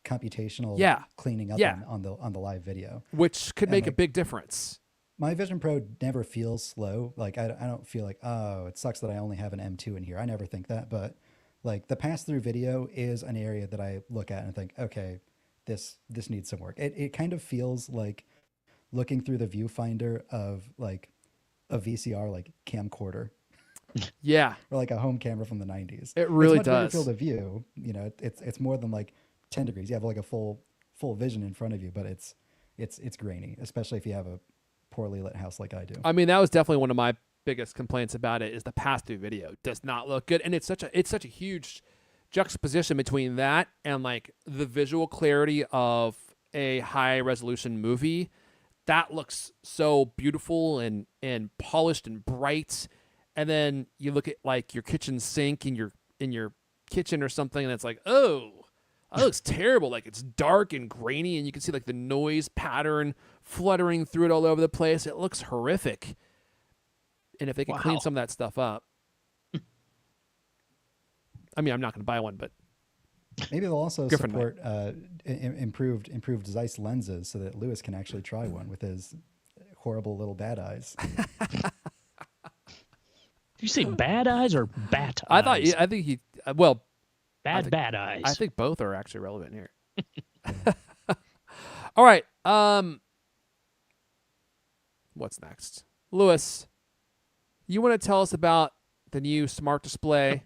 computational cleaning up on the live video, which could make a big difference. My Vision Pro never feels slow. Like I don't feel like, oh, it sucks that I only have an M2 in here. I never think that, but like the pass-through video is an area that I look at and think, okay, this needs some work. It kind of feels like looking through the viewfinder of like a VCR like camcorder. Yeah. Or like a home camera from the 90s. It really it's much does. Field of view. You know, it's more than like 10 degrees. You have like a full vision in front of you, but it's grainy, especially if you have a poorly lit house like I do. I mean, that was definitely one of my biggest complaints about it, is the pass-through video does not look good, and it's such a huge juxtaposition between that and like the visual clarity of a high resolution movie. That looks so beautiful and polished and bright, and then you look at like your kitchen sink in your kitchen or something, and it's like, oh, that looks terrible. Like it's dark and grainy, and you can see like the noise pattern fluttering through it all over the place. It looks horrific. And if they can clean some of that stuff up, I mean, I'm not going to buy one, but maybe they'll also support improved Zeiss lenses so that Lewis can actually try one with his horrible little bad eyes. Did you say bad eyes or bat eyes? I think he well, bad eyes. I think both are actually relevant here. All right. What's next? Lewis, you want to tell us about the new smart display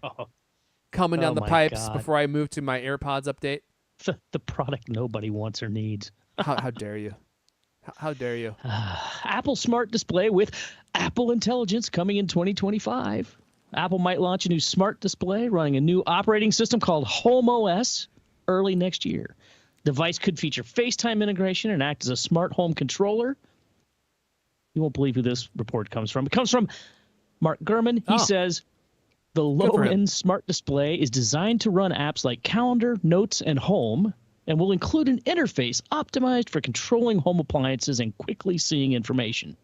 coming down the pipes before I move to my AirPods update? The product nobody wants or needs. How dare you? How dare you? Apple Smart Display with Apple Intelligence coming in 2025. Apple might launch a new smart display running a new operating system called Home OS early next year. The device could feature FaceTime integration and act as a smart home controller. You won't believe who this report comes from. It comes from Mark Gurman. He says the low-end smart display is designed to run apps like Calendar, Notes, and Home, and will include an interface optimized for controlling home appliances and quickly seeing information.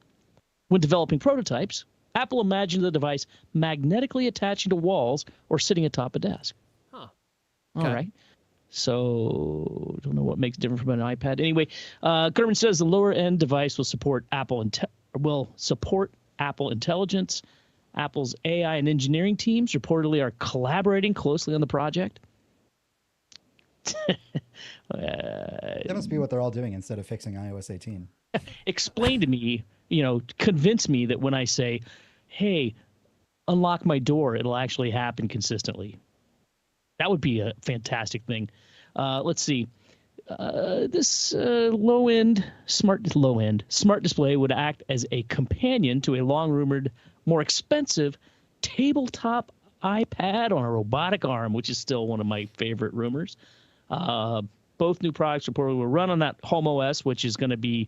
When developing prototypes, Apple imagined the device magnetically attaching to walls or sitting atop a desk. Okay. All right. So, don't know what makes it different from an iPad. Anyway, Gurman says the lower-end device will support Apple Intelligence. Apple's AI and engineering teams reportedly are collaborating closely on the project. That must be what they're all doing instead of fixing iOS 18. Explain to me, convince me that when I say, hey, unlock my door, it'll actually happen consistently. That would be a fantastic thing. Let's see. This low-end smart display would act as a companion to a long-rumored, more expensive tabletop iPad on a robotic arm, which is still one of my favorite rumors. Both new products reportedly will run on that Home OS, which is going to be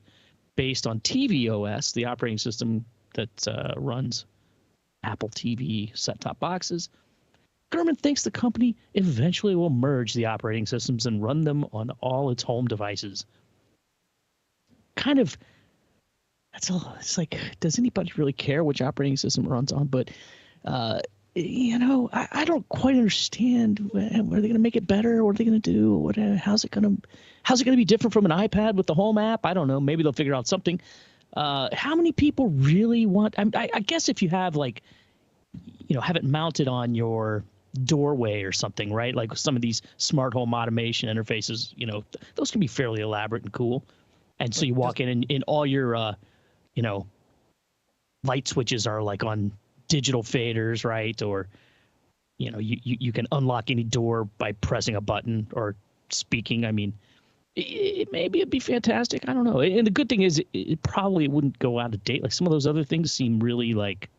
based on tvOS, the operating system that runs Apple TV set-top boxes. Gurman thinks the company eventually will merge the operating systems and run them on all its home devices. It's like, does anybody really care which operating system it runs on? But, I don't quite understand. Are they going to make it better? What are they going to do? How's it going to be different from an iPad with the Home app? I don't know. Maybe they'll figure out something. How many people really want? I guess if you have have it mounted on your doorway or something, right? Like some of these smart home automation interfaces, those can be fairly elaborate and cool. And so you walk in and all your, light switches are like on digital faders, right? Or, you can unlock any door by pressing a button or speaking. I mean, maybe it'd be fantastic. I don't know. And the good thing is it probably wouldn't go out of date. Like some of those other things seem really like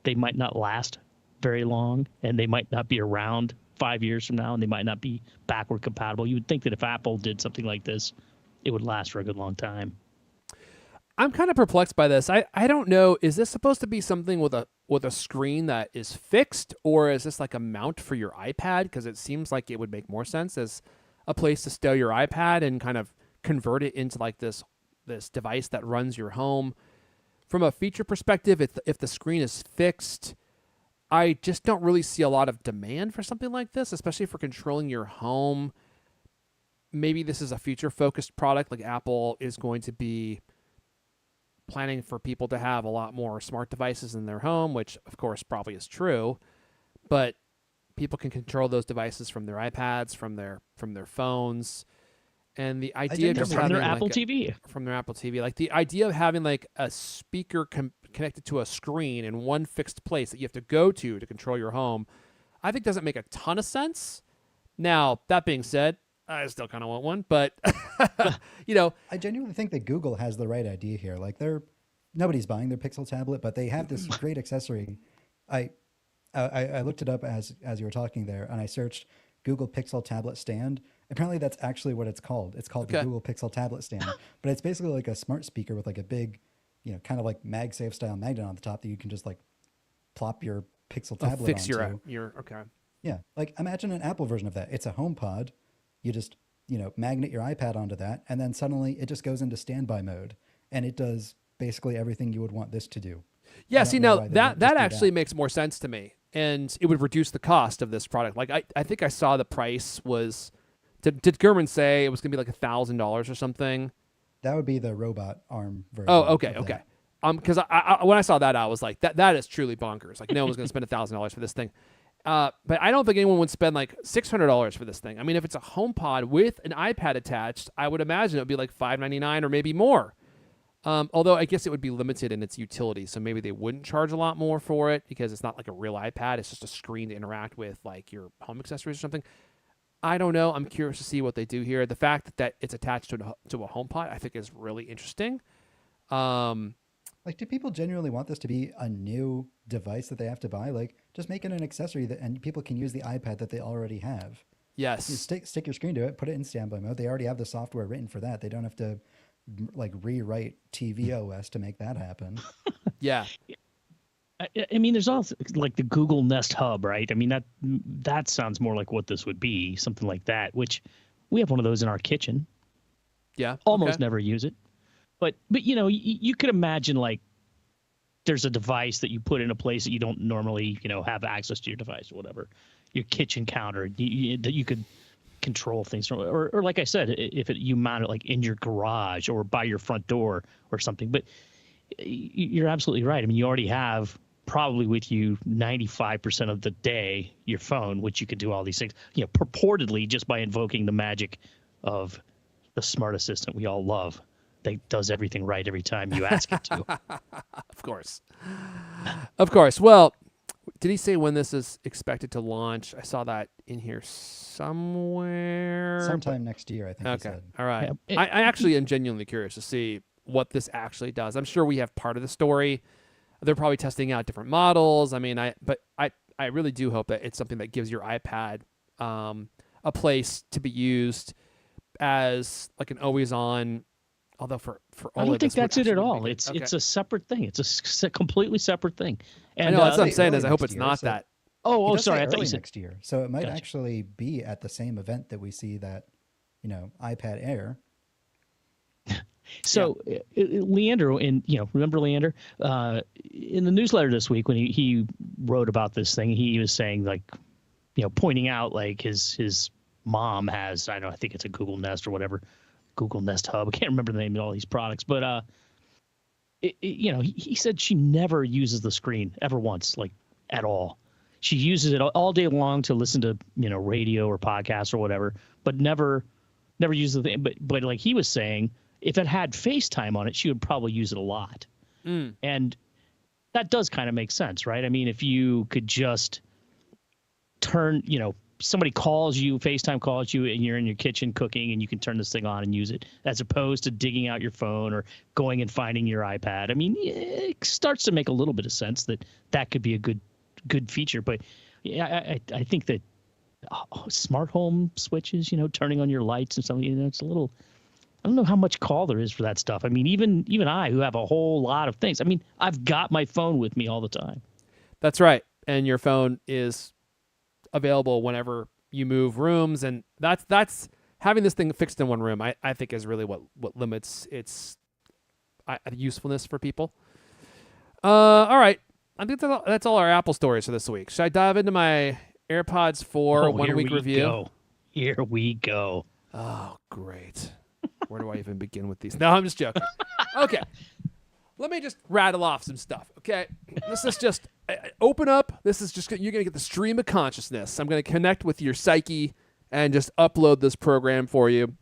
they might not last very long, and they might not be around 5 years from now, and they might not be backward compatible. You would think that if Apple did something like this, it would last for a good long time. I'm kind of perplexed by this. I don't know. Is this supposed to be something with a screen that is fixed, or is this like a mount for your iPad? Because it seems like it would make more sense as a place to stow your iPad and kind of convert it into like this device that runs your home. From a feature perspective, if the screen is fixed, I just don't really see a lot of demand for something like this, especially for controlling your home. Maybe this is a future-focused product, like Apple is going to be planning for people to have a lot more smart devices in their home, which of course probably is true, but people can control those devices from their iPads, from their phones. And the idea of just from having their Apple TV. From their Apple TV, like the idea of having like a speaker connected to a screen in one fixed place that you have to go to control your home, I think doesn't make a ton of sense. Now, that being said, I still kind of want one, but I genuinely think that Google has the right idea here. Like nobody's buying their Pixel tablet, but they have this great accessory. I looked it up as you were talking there, and I searched Google Pixel tablet stand. Apparently that's actually what it's called. It's called the Google Pixel tablet stand, but it's basically like a smart speaker with like a big, kind of like MagSafe style magnet on the top that you can just like plop your Pixel tablet fix onto. your okay. Yeah, like imagine an Apple version of that. It's a HomePod. You just magnet your iPad onto that, and then suddenly it just goes into standby mode, and it does basically everything you would want this to do. Yeah, see, now that actually makes more sense to me, and it would reduce the cost of this product. Like I think I saw the price was. Did Gurman say it was going to be like $1,000 or something? That would be the robot arm version. Oh, okay. Because I when I saw that, I was like, that is truly bonkers. Like no one's going to spend $1,000 for this thing. But I don't think anyone would spend like $600 for this thing. I mean, if it's a HomePod with an iPad attached, I would imagine it would be like $599 or maybe more. Although I guess it would be limited in its utility, so maybe they wouldn't charge a lot more for it because it's not like a real iPad. It's just a screen to interact with like your home accessories or something. I don't know. I'm curious to see what they do here. The fact that it's attached to a HomePod, I think, is really interesting. Like, do people genuinely want this to be a new device that they have to buy? Like, just make it an accessory and people can use the iPad that they already have. Yes. You stick your screen to it, put it in standby mode. They already have the software written for that. They don't have to like rewrite tvOS to make that happen. Yeah. I mean, there's also like the Google Nest Hub, right? I mean, that sounds more like what this would be, something like that, which we have one of those in our kitchen. Yeah. Almost never use it. But you could imagine like there's a device that you put in a place that you don't normally, have access to your device or whatever, your kitchen counter that you could control things from, or like I said, if you mount it like in your garage or by your front door or something. But you're absolutely right. I mean, you already have probably with you 95% of the day your phone, which you could do all these things, purportedly just by invoking the magic of the smart assistant we all love that does everything right every time you ask it to. Of course. Of course. Well, did he say when this is expected to launch? I saw that in here somewhere. Sometime next year, I think he Okay. said. All right. Yeah. I actually am genuinely curious to see what this actually does. I'm sure we have part of the story. They're probably testing out different models. I mean, I really do hope that it's something that gives your iPad a place to be used as like an always on. Although for all I don't of think this would that's it at actually all. be good. It's Okay. it's a separate thing. It's a completely separate thing. I And know that's what I'm say saying. Is early I hope next it's year, not so- that. He oh, does sorry. say I thought you early said next year, so it might Gotcha. actually be at the same event that we see that, iPad Air. so. Leander, remember Leander in the newsletter this week when he wrote about this thing, he was saying like, pointing out like his mom has, I think it's a Google Nest or whatever, Google Nest Hub. I can't remember the name of all these products, but he said she never uses the screen ever once, like at all. She uses it all day long to listen to radio or podcasts or whatever, but never uses the thing. But like he was saying, if it had FaceTime on it, she would probably use it a lot. And that does kind of make sense, right? I mean, if you could just turn, somebody calls you, FaceTime calls you, and you're in your kitchen cooking, and you can turn this thing on and use it, as opposed to digging out your phone or going and finding your iPad. I mean, it starts to make a little bit of sense that could be a good feature. But yeah, I think that smart home switches, turning on your lights and something, it's a little. I don't know how much call there is for that stuff. I mean, even I, who have a whole lot of things. I mean, I've got my phone with me all the time. That's right. And your phone is available whenever you move rooms, and that's having this thing fixed in one room. I think is really what limits its usefulness for people. All right, I think that's all our Apple stories for this week. Should I dive into my AirPods 4 1 week review? Here we go. Oh, great. Where do I even begin with these? No, I'm just joking. Okay. Let me just rattle off some stuff, okay? This is just open up. This is just you're going to get the stream of consciousness. I'm going to connect with your psyche and just upload this program for you.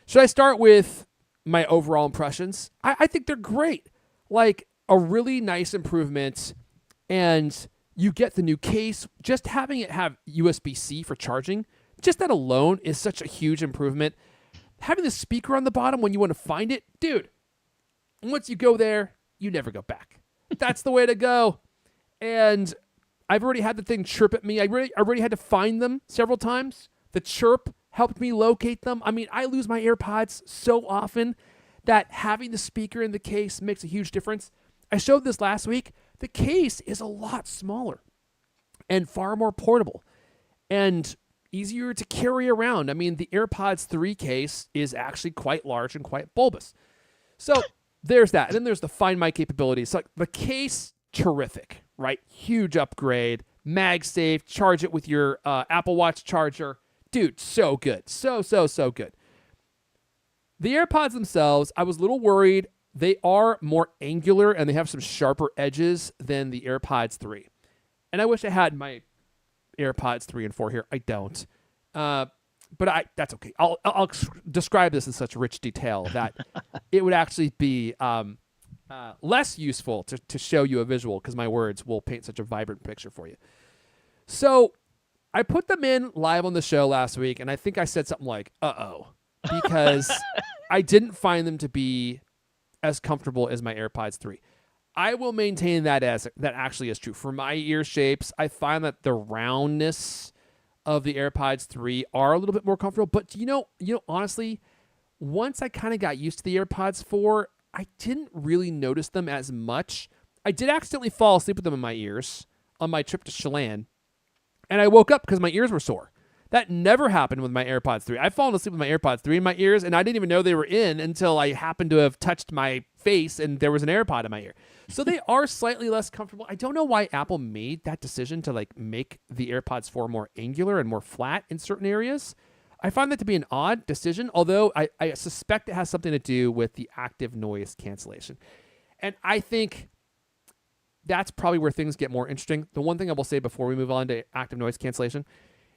Should I start with my overall impressions? I think they're great. Like a really nice improvement, and you get the new case. Just having it have USB-C for charging, just that alone is such a huge improvement. Having the speaker on the bottom when you want to find it, dude, once you go there, you never go back. That's the way to go. And I've already had the thing chirp at me. I already had to find them several times. The chirp helped me locate them. I mean, I lose my AirPods so often that having the speaker in the case makes a huge difference. I showed this last week. The case is a lot smaller and far more portable and easier to carry around. I mean, the AirPods 3 case is actually quite large and quite bulbous. So there's that. And then there's the Find My capabilities. So, like, the case, terrific, right? Huge upgrade. MagSafe. Charge it with your Apple Watch charger. Dude, so good. So good. The AirPods themselves, I was a little worried. They are more angular and they have some sharper edges than the AirPods 3. And I wish I had my AirPods 3 and 4 here. I don't. But that's okay. I'll describe this in such rich detail that it would actually be less useful to show you a visual because my words will paint such a vibrant picture for you. So I put them in live on the show last week, and I think I said something like, uh-oh, because I didn't find them to be as comfortable as my AirPods 3. I will maintain that that actually is true. For my ear shapes, I find that the roundness of the AirPods 3 are a little bit more comfortable. But honestly, once I kind of got used to the AirPods 4, I didn't really notice them as much. I did accidentally fall asleep with them in my ears on my trip to Chelan, and I woke up because my ears were sore. That never happened with my AirPods 3. I've fallen asleep with my AirPods 3 in my ears, and I didn't even know they were in until I happened to have touched my face and there was an AirPod in my ear. So they are slightly less comfortable. I don't know why Apple made that decision to make the AirPods 4 more angular and more flat in certain areas. I find that to be an odd decision, although I suspect it has something to do with the active noise cancellation. And I think that's probably where things get more interesting. The one thing I will say before we move on to active noise cancellation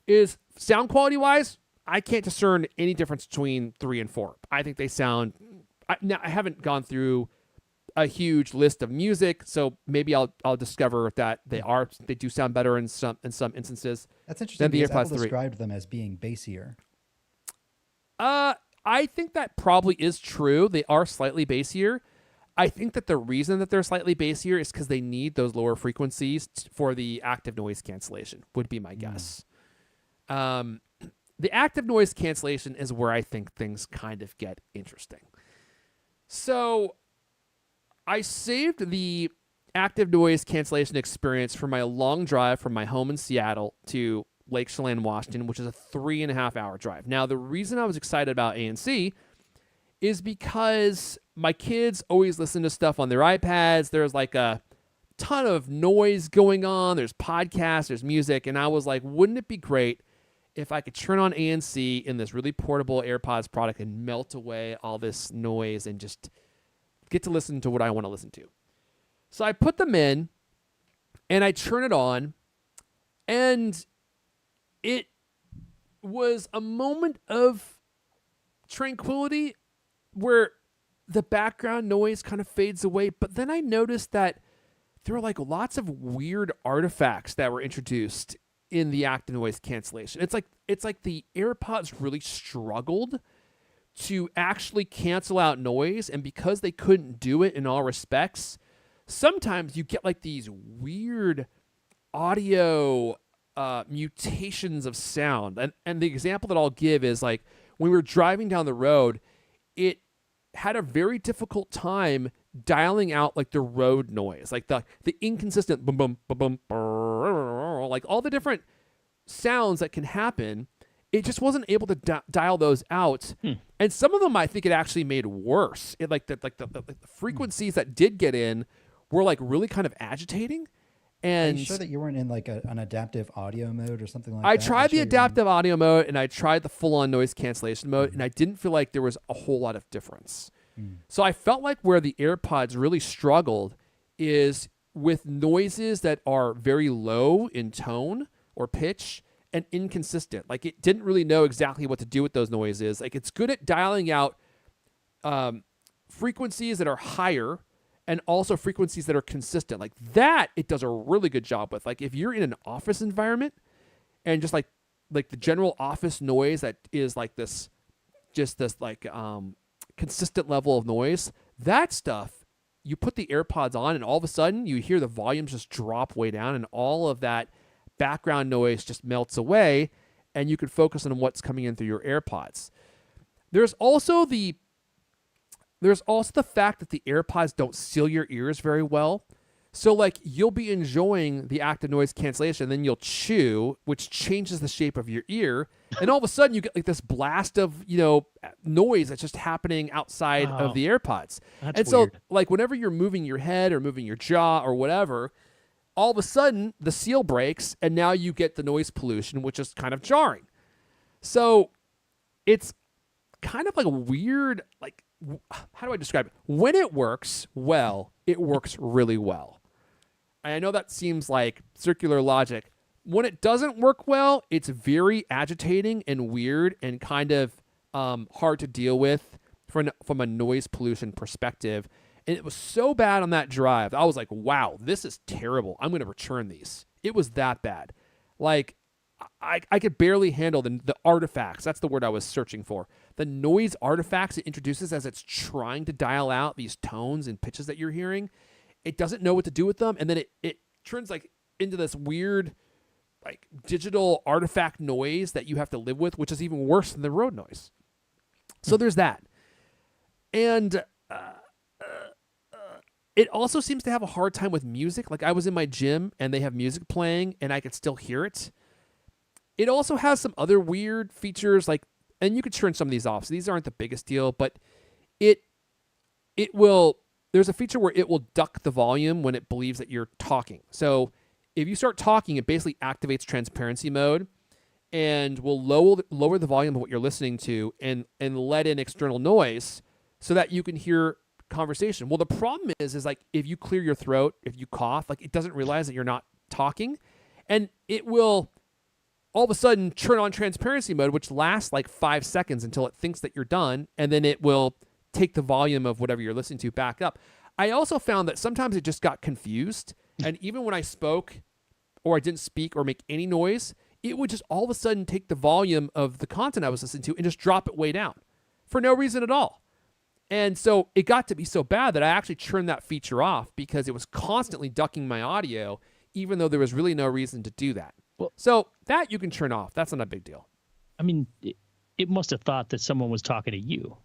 is sound quality wise, I can't discern any difference between 3 and 4. I think they sound. Now I haven't gone through a huge list of music, so maybe I'll discover that they do sound better in some instances. That's interesting. Than the because AirPods Apple 3. described them as being bassier. I think that probably is true. They are slightly bassier. I think that the reason that they're slightly bassier is because they need those lower frequencies for the active noise cancellation, would be my guess. The active noise cancellation is where I think things kind of get interesting. So I saved the active noise cancellation experience for my long drive from my home in Seattle to Lake Chelan, Washington, which is a 3.5-hour drive. Now, the reason I was excited about ANC is because my kids always listen to stuff on their iPads. There's like a ton of noise going on. There's podcasts, there's music. And I was like, wouldn't it be great if I could turn on ANC in this really portable AirPods product and melt away all this noise and just get to listen to what I want to listen to? So I put them in and I turn it on, and it was a moment of tranquility where the background noise kind of fades away. But then I noticed that there were like lots of weird artifacts that were introduced in the active noise cancellation. It's like the AirPods really struggled to actually cancel out noise, and because they couldn't do it in all respects, sometimes you get like these weird audio mutations of sound. And the example that I'll give is like when we were driving down the road, it had a very difficult time dialing out like the road noise, like the inconsistent boom boom boom boom, like all the different sounds that can happen. It just wasn't able to dial those out. And some of them I think it actually made worse. It like the frequencies that did get in were like really kind of agitating. And Are you sure that you weren't in like an adaptive audio mode or something like that? I tried the adaptive audio mode and I tried the full-on noise cancellation mode, and I didn't feel like there was a whole lot of difference. So I felt like where the AirPods really struggled is with noises that are very low in tone or pitch and inconsistent. Like it didn't really know exactly what to do with those noises. Like it's good at dialing out frequencies that are higher and also frequencies that are consistent. Like that, it does a really good job with. Like if you're in an office environment and just like the general office noise that is like this, just this like consistent level of noise, that stuff, you put the AirPods on and all of a sudden you hear the volumes just drop way down and all of that background noise just melts away and you can focus on what's coming in through your AirPods. There's also the fact that the AirPods don't seal your ears very well. So like you'll be enjoying the active noise cancellation, then you'll chew, which changes the shape of your ear. And all of a sudden you get like this blast of, noise that's just happening outside of the AirPods. That's so weird. like whenever you're moving your head or moving your jaw or whatever, all of a sudden the seal breaks and now you get the noise pollution, which is kind of jarring. So it's kind of like a weird, like, how do I describe it? When it works well, it works really well. And I know that seems like circular logic. When it doesn't work well, it's very agitating and weird and kind of hard to deal with from a noise pollution perspective. And it was so bad on that drive. I was like, wow, this is terrible. I'm going to return these. It was that bad. Like, I could barely handle the artifacts. That's the word I was searching for. The noise artifacts it introduces as it's trying to dial out these tones and pitches that you're hearing. It doesn't know what to do with them. And then it turns like into this weird like digital artifact noise that you have to live with, which is even worse than the road noise. So there's that. And it also seems to have a hard time with music. Like I was in my gym and they have music playing and I could still hear it. It also has some other weird features like, and you could turn some of these off. So these aren't the biggest deal, but there's a feature where it will duck the volume when it believes that you're talking. So if you start talking, it basically activates transparency mode and will lower the volume of what you're listening to and let in external noise so that you can hear conversation. Well, the problem is like if you clear your throat, if you cough, like it doesn't realize that you're not talking, and it will all of a sudden turn on transparency mode, which lasts like 5 seconds until it thinks that you're done, and then it will take the volume of whatever you're listening to back up. I also found that sometimes it just got confused, and even when I spoke or I didn't speak or make any noise, it would just all of a sudden take the volume of the content I was listening to and just drop it way down for no reason at all. And so it got to be so bad that I actually turned that feature off because it was constantly ducking my audio, even though there was really no reason to do that. Well, so that you can turn off. That's not a big deal. I mean, it must have thought that someone was talking to you.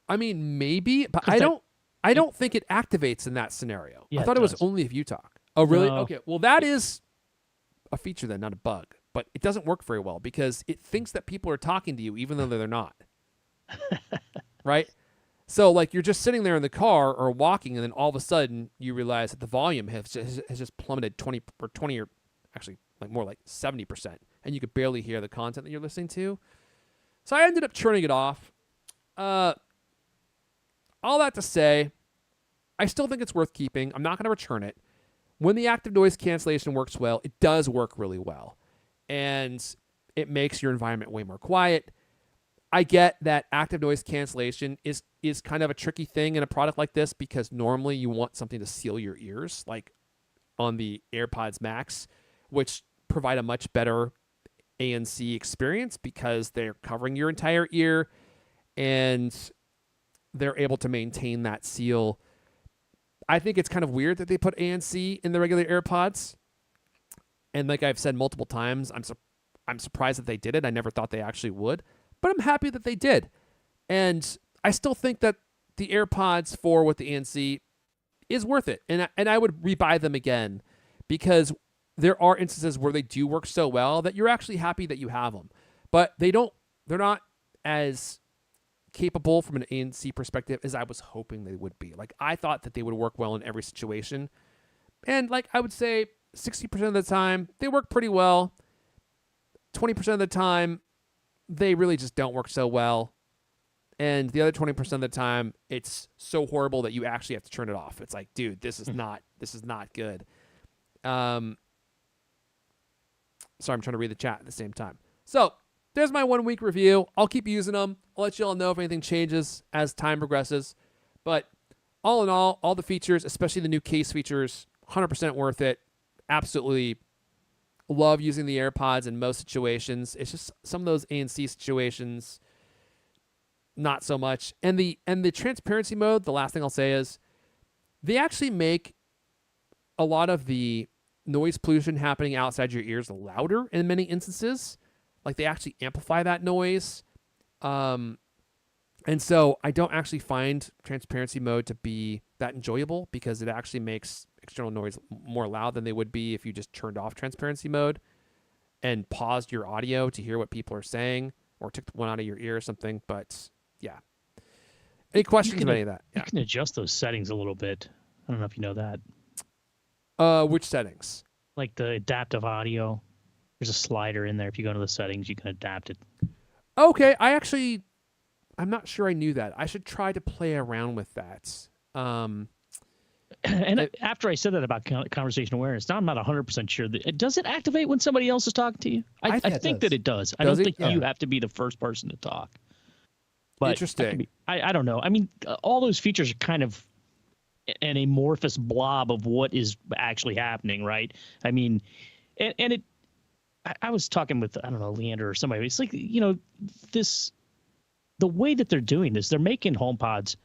I mean, maybe, but I don't think it activates in that scenario. Yeah, I thought it was only if you talk. Oh, really? No. Okay. Well, that is a feature then, not a bug. But it doesn't work very well because it thinks that people are talking to you even though they're not. Right? So, like, you're just sitting there in the car or walking, and then all of a sudden you realize that the volume has just plummeted 20 or actually like more like 70%, and you could barely hear the content that you're listening to. So I ended up turning it off. All that to say, I still think it's worth keeping. I'm not going to return it. When the active noise cancellation works well, it does work really well. And it makes your environment way more quiet. I get that active noise cancellation is kind of a tricky thing in a product like this because normally you want something to seal your ears, like on the AirPods Max, which provide a much better ANC experience because they're covering your entire ear and they're able to maintain that seal. I think it's kind of weird that they put ANC in the regular AirPods. And like I've said multiple times, I'm surprised that they did it. I never thought they actually would, but I'm happy that they did. And I still think that the AirPods 4 with the ANC is worth it. And I would rebuy them again because there are instances where they do work so well that you're actually happy that you have them. But they're not as capable from an ANC perspective as I was hoping they would be. Like I thought that they would work well in every situation. And like I would say 60% of the time they work pretty well. 20% of the time they really just don't work so well. And the other 20% of the time it's so horrible that you actually have to turn it off. It's like, dude, this is not good. Sorry, I'm trying to read the chat at the same time. So there's my 1 week review. I'll keep using them. I'll let you all know if anything changes as time progresses. But all in all the features, especially the new case features, 100% worth it. Absolutely love using the AirPods in most situations. It's just some of those ANC situations, not so much. And the transparency mode, the last thing I'll say is they actually make a lot of the noise pollution happening outside your ears louder in many instances. Like they actually amplify that noise. And so I don't actually find transparency mode to be that enjoyable because it actually makes external noise more loud than they would be if you just turned off transparency mode and paused your audio to hear what people are saying or took one out of your ear or something. But yeah. Any questions about any of that? You can adjust those settings a little bit. I don't know if you know that. Which settings? Like the adaptive audio. There's a slider in there. If you go into the settings, you can adapt it. Okay, I'm not sure I knew that. I should try to play around with that. After I said that about conversation awareness, now I'm not 100% sure. Does it activate when somebody else is talking to you? I think that it does. I don't think you have to be the first person to talk. But interesting. I don't know. I mean, all those features are kind of an amorphous blob of what is actually happening, right? I mean, I was talking with, I don't know, Leander or somebody. It's like, the way that they're doing this, they're making AirPods,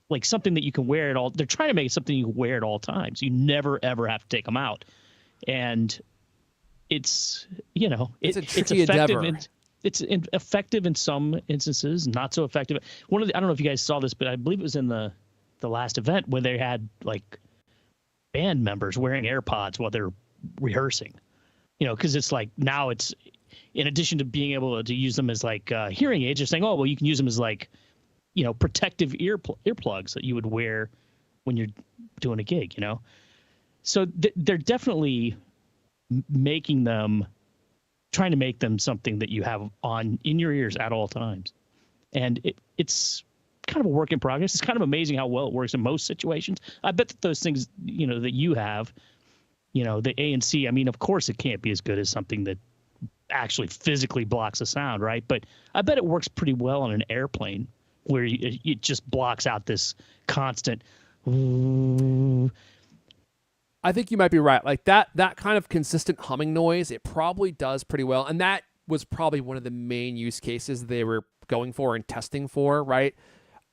like something that you can wear at all. They're trying to make it something you can wear at all times. You never, ever have to take them out. And it's, it's a tricky effective. endeavor. It's effective in some instances, not so effective. I don't know if you guys saw this, but I believe it was in the last event where they had like band members wearing AirPods while they're rehearsing, because it's like now it's, in addition to being able to use them as like hearing aids, they're saying, oh, well, you can use them as like, protective earplugs that you would wear when you're doing a gig, So they're definitely trying to make them something that you have on in your ears at all times. And it's kind of a work in progress. It's kind of amazing how well it works in most situations. I bet that those things, that you have, the ANC, I mean, of course it can't be as good as something that actually physically blocks the sound, right? But I bet it works pretty well on an airplane where it just blocks out this constant. I think you might be right. Like that kind of consistent humming noise, it probably does pretty well. And that was probably one of the main use cases they were going for and testing for, right?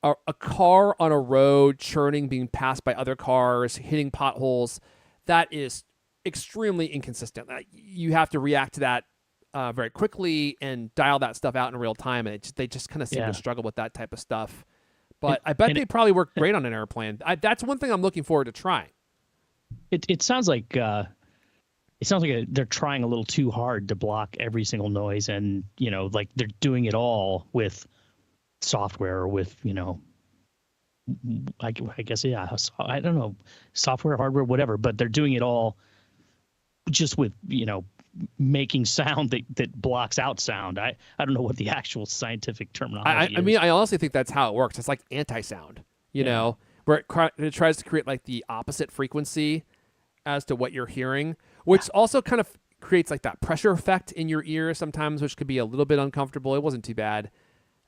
A car on a road churning, being passed by other cars, hitting potholes, that is extremely inconsistent. You have to react to that very quickly and dial that stuff out in real time. And they just kind of seem to struggle with that type of stuff. But I bet they probably work great on an airplane. That's one thing I'm looking forward to trying. It sounds like they're trying a little too hard to block every single noise, and like they're doing it all with software or with I guess I don't know, software, hardware, whatever, but they're doing it all just with making sound that blocks out sound. I don't know what the actual scientific terminology is. I mean, I honestly think that's how it works. It's like anti-sound, know, where it tries to create like the opposite frequency as to what you're hearing, which also kind of creates like that pressure effect in your ear sometimes, which could be a little bit uncomfortable. It wasn't too bad.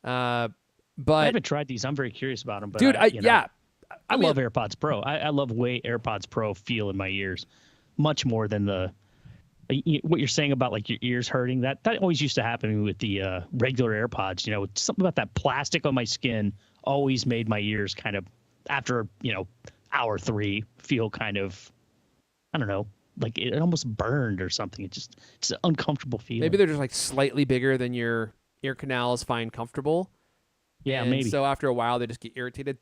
But I haven't tried these. I'm very curious about them. But dude, I love AirPods Pro. I love the way AirPods Pro feel in my ears, much more than what you're saying about like your ears hurting. That always used to happen with the regular AirPods. Something about that plastic on my skin always made my ears kind of, after hour 3, feel kind of, I don't know, like it almost burned or something. It's an uncomfortable feeling. Maybe they're just like slightly bigger than your ear canals find comfortable. Yeah, and maybe. So after a while, they just get irritated.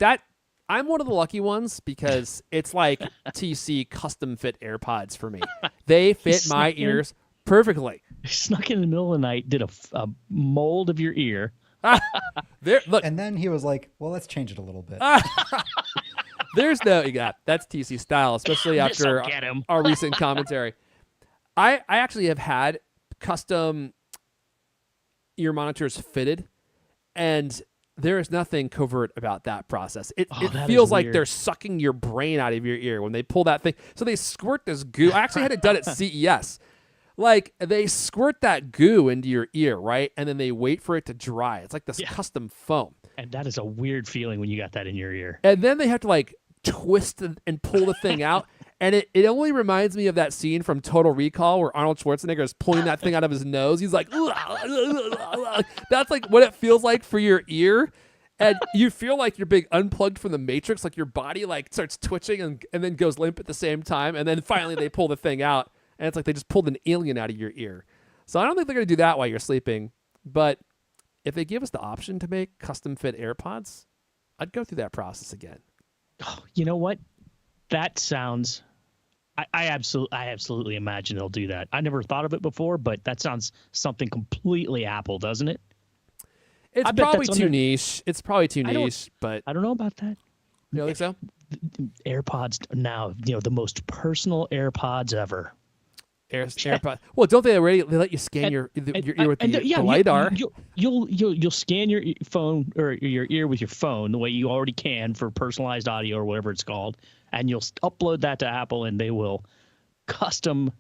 I'm one of the lucky ones because it's like TC custom fit AirPods for me. They fit my ears perfectly. Snuck in the middle of the night, did a mold of your ear. Look, And then he was like, well, let's change it a little bit. that's TC style, especially after our recent commentary. I actually have had custom ear monitors fitted, and there is nothing covert about that process. It feels like they're sucking your brain out of your ear when they pull that thing. So they squirt this goo. I actually had it done at CES. Like, they squirt that goo into your ear, right? And then they wait for it to dry. It's like this custom foam. And that is a weird feeling when you got that in your ear. And then they have to, like, twist and pull the thing out. And it only reminds me of that scene from Total Recall where Arnold Schwarzenegger is pulling that thing out of his nose. He's like, that's like what it feels like for your ear. And you feel like you're being unplugged from the Matrix, like your body like starts twitching and then goes limp at the same time. And then finally they pull the thing out, and it's like they just pulled an alien out of your ear. So I don't think they're going to do that while you're sleeping. But if they give us the option to make custom fit AirPods, I'd go through that process again. Oh, you know what? That sounds... I absolutely imagine they'll do that. I never thought of it before, but that sounds something completely Apple, doesn't it? It's probably too niche. It's probably too niche, but I don't know about that. You don't think so? AirPods now, the most personal AirPods ever. AirPods. Well, don't they already? They let you scan your ear with the LiDAR. You'll scan your phone or your ear with your phone the way you already can for personalized audio or whatever it's called, and you'll upload that to Apple, and they will custom.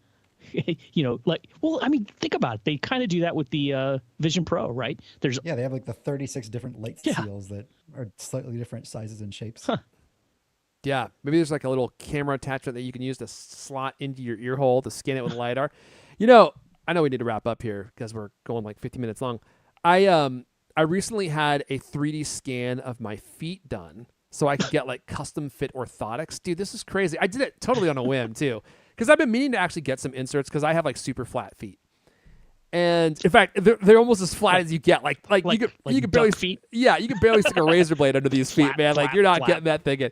Think about it. They kind of do that with the Vision Pro, right? They have like the 36 different light seals that are slightly different sizes and shapes. Huh. Yeah, maybe there's like a little camera attachment that you can use to slot into your ear hole to scan it with LiDAR. I know we need to wrap up here because we're going like 50 minutes long. I recently had a 3D scan of my feet done so I could get like custom fit orthotics. Dude, this is crazy. I did it totally on a whim too because I've been meaning to actually get some inserts because I have like super flat feet. And in fact, they're almost as flat as you get. Like you could barely feet. Yeah, you could barely stick a razor blade under these feet, man. Like you're not getting that thing in.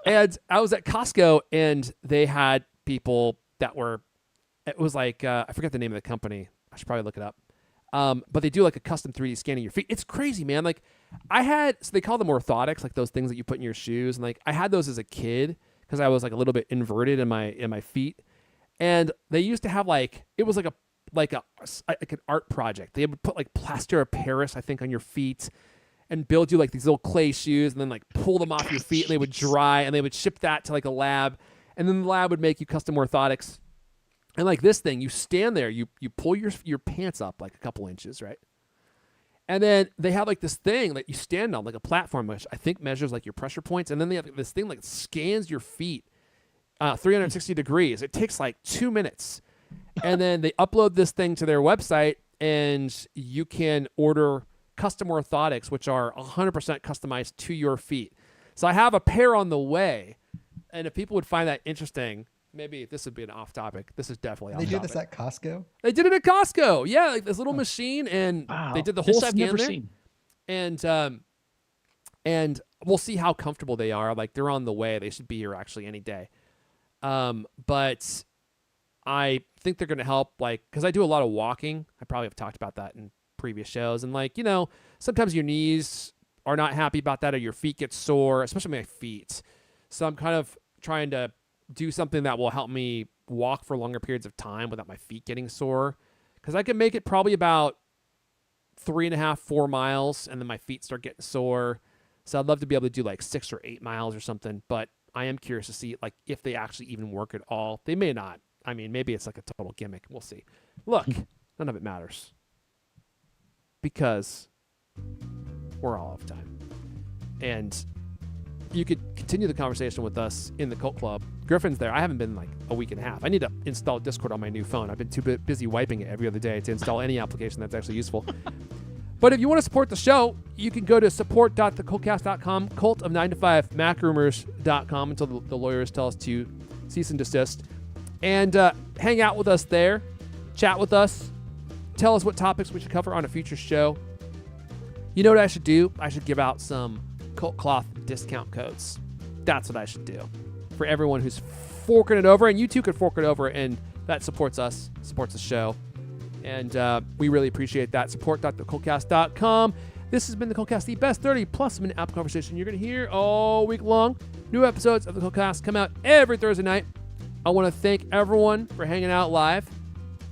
And I was at Costco, and they had people that were. It was like I forget the name of the company. I should probably look it up. But they do like a custom 3D scanning your feet. It's crazy, man. Like so they call them orthotics, like those things that you put in your shoes. And like I had those as a kid because I was like a little bit inverted in my feet. And they used to have it was like an art project. They would put like plaster of Paris, I think, on your feet. and build you like these little clay shoes and then like pull them off your feet and they would dry and they would ship that to like a lab and then the lab would make you custom orthotics. And like this thing, you stand there, you pull your pants up like a couple inches, right? And then they have like this thing that you stand on, like a platform, which I think measures like your pressure points. And then they have this thing like scans your feet 360 degrees. It takes like 2 minutes. And then they upload this thing to their website and you can order custom orthotics, which are 100% customized to your feet. So I have a pair on the way. And if people would find that interesting, maybe this would be an off topic. This is definitely off topic. They do this at Costco? They did it at Costco. Yeah, like this little machine, and they did the whole I've scan never there. seen. And we'll see how comfortable they are. Like they're on the way. They should be here actually any day. But I think they're going to help, like, because I do a lot of walking. I probably have talked about that in previous shows. And like, you know, sometimes your knees are not happy about that or your feet get sore, especially my feet. So I'm kind of trying to do something that will help me walk for longer periods of time without my feet getting sore. Because I can make it probably about 3.5, 4 miles, and then my feet start getting sore. So I'd love to be able to do like 6 or 8 miles or something. But I am curious to see like if they actually even work at all. They may not. I mean, maybe it's like a total gimmick. We'll see. Look, none of it matters. Because we're all out of time. And you could continue the conversation with us in the Cult Club. Griffin's there. I haven't been like a week and a half. I need to install Discord on my new phone. I've been too busy wiping it every other day to install any application that's actually useful. But if you want to support the show, you can go to support.thecultcast.com, cultof9to5macrumors.com until the lawyers tell us to cease and desist. And hang out with us there. Chat with us. Tell us what topics we should cover on a future show. You know what I should do? I should give out some CultCloth discount codes. That's what I should do for everyone who's forking it over. And you too could fork it over, and that supports us, supports the show. And we really appreciate that. Support.thecultcast.com. This has been the CultCast, the best 30-plus minute app conversation you're going to hear all week long. New episodes of the CultCast come out every Thursday night. I want to thank everyone for hanging out live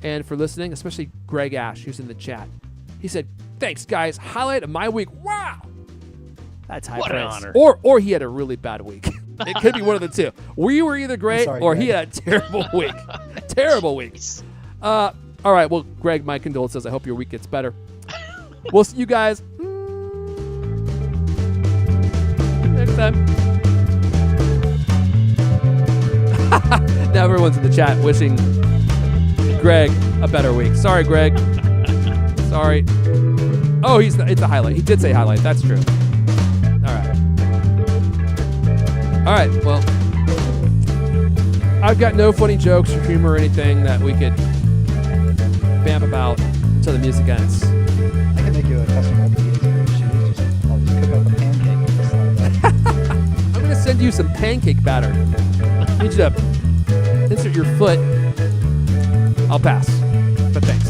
and for listening, especially Greg Ash, who's in the chat. He said, thanks, guys. Highlight of my week. Wow. That's high What praise. an honor. Or he had a really bad week. It could be one of the two. We were either great or he had a terrible week. Terrible week. All right. Well, Greg, my condolences. I hope your week gets better. We'll see you guys next time. Now everyone's in the chat wishing Greg a better week. Sorry, Greg. Sorry. Oh, it's a highlight. He did say highlight. That's true. All right. All right. Well, I've got no funny jokes or humor or anything that we could vamp about until the music ends. I can make you a custom orthopedics for your shoes. I'll just cook up a pancake and just like that. I'm going to send you some pancake batter. I need you to insert your foot. I'll pass. But thanks.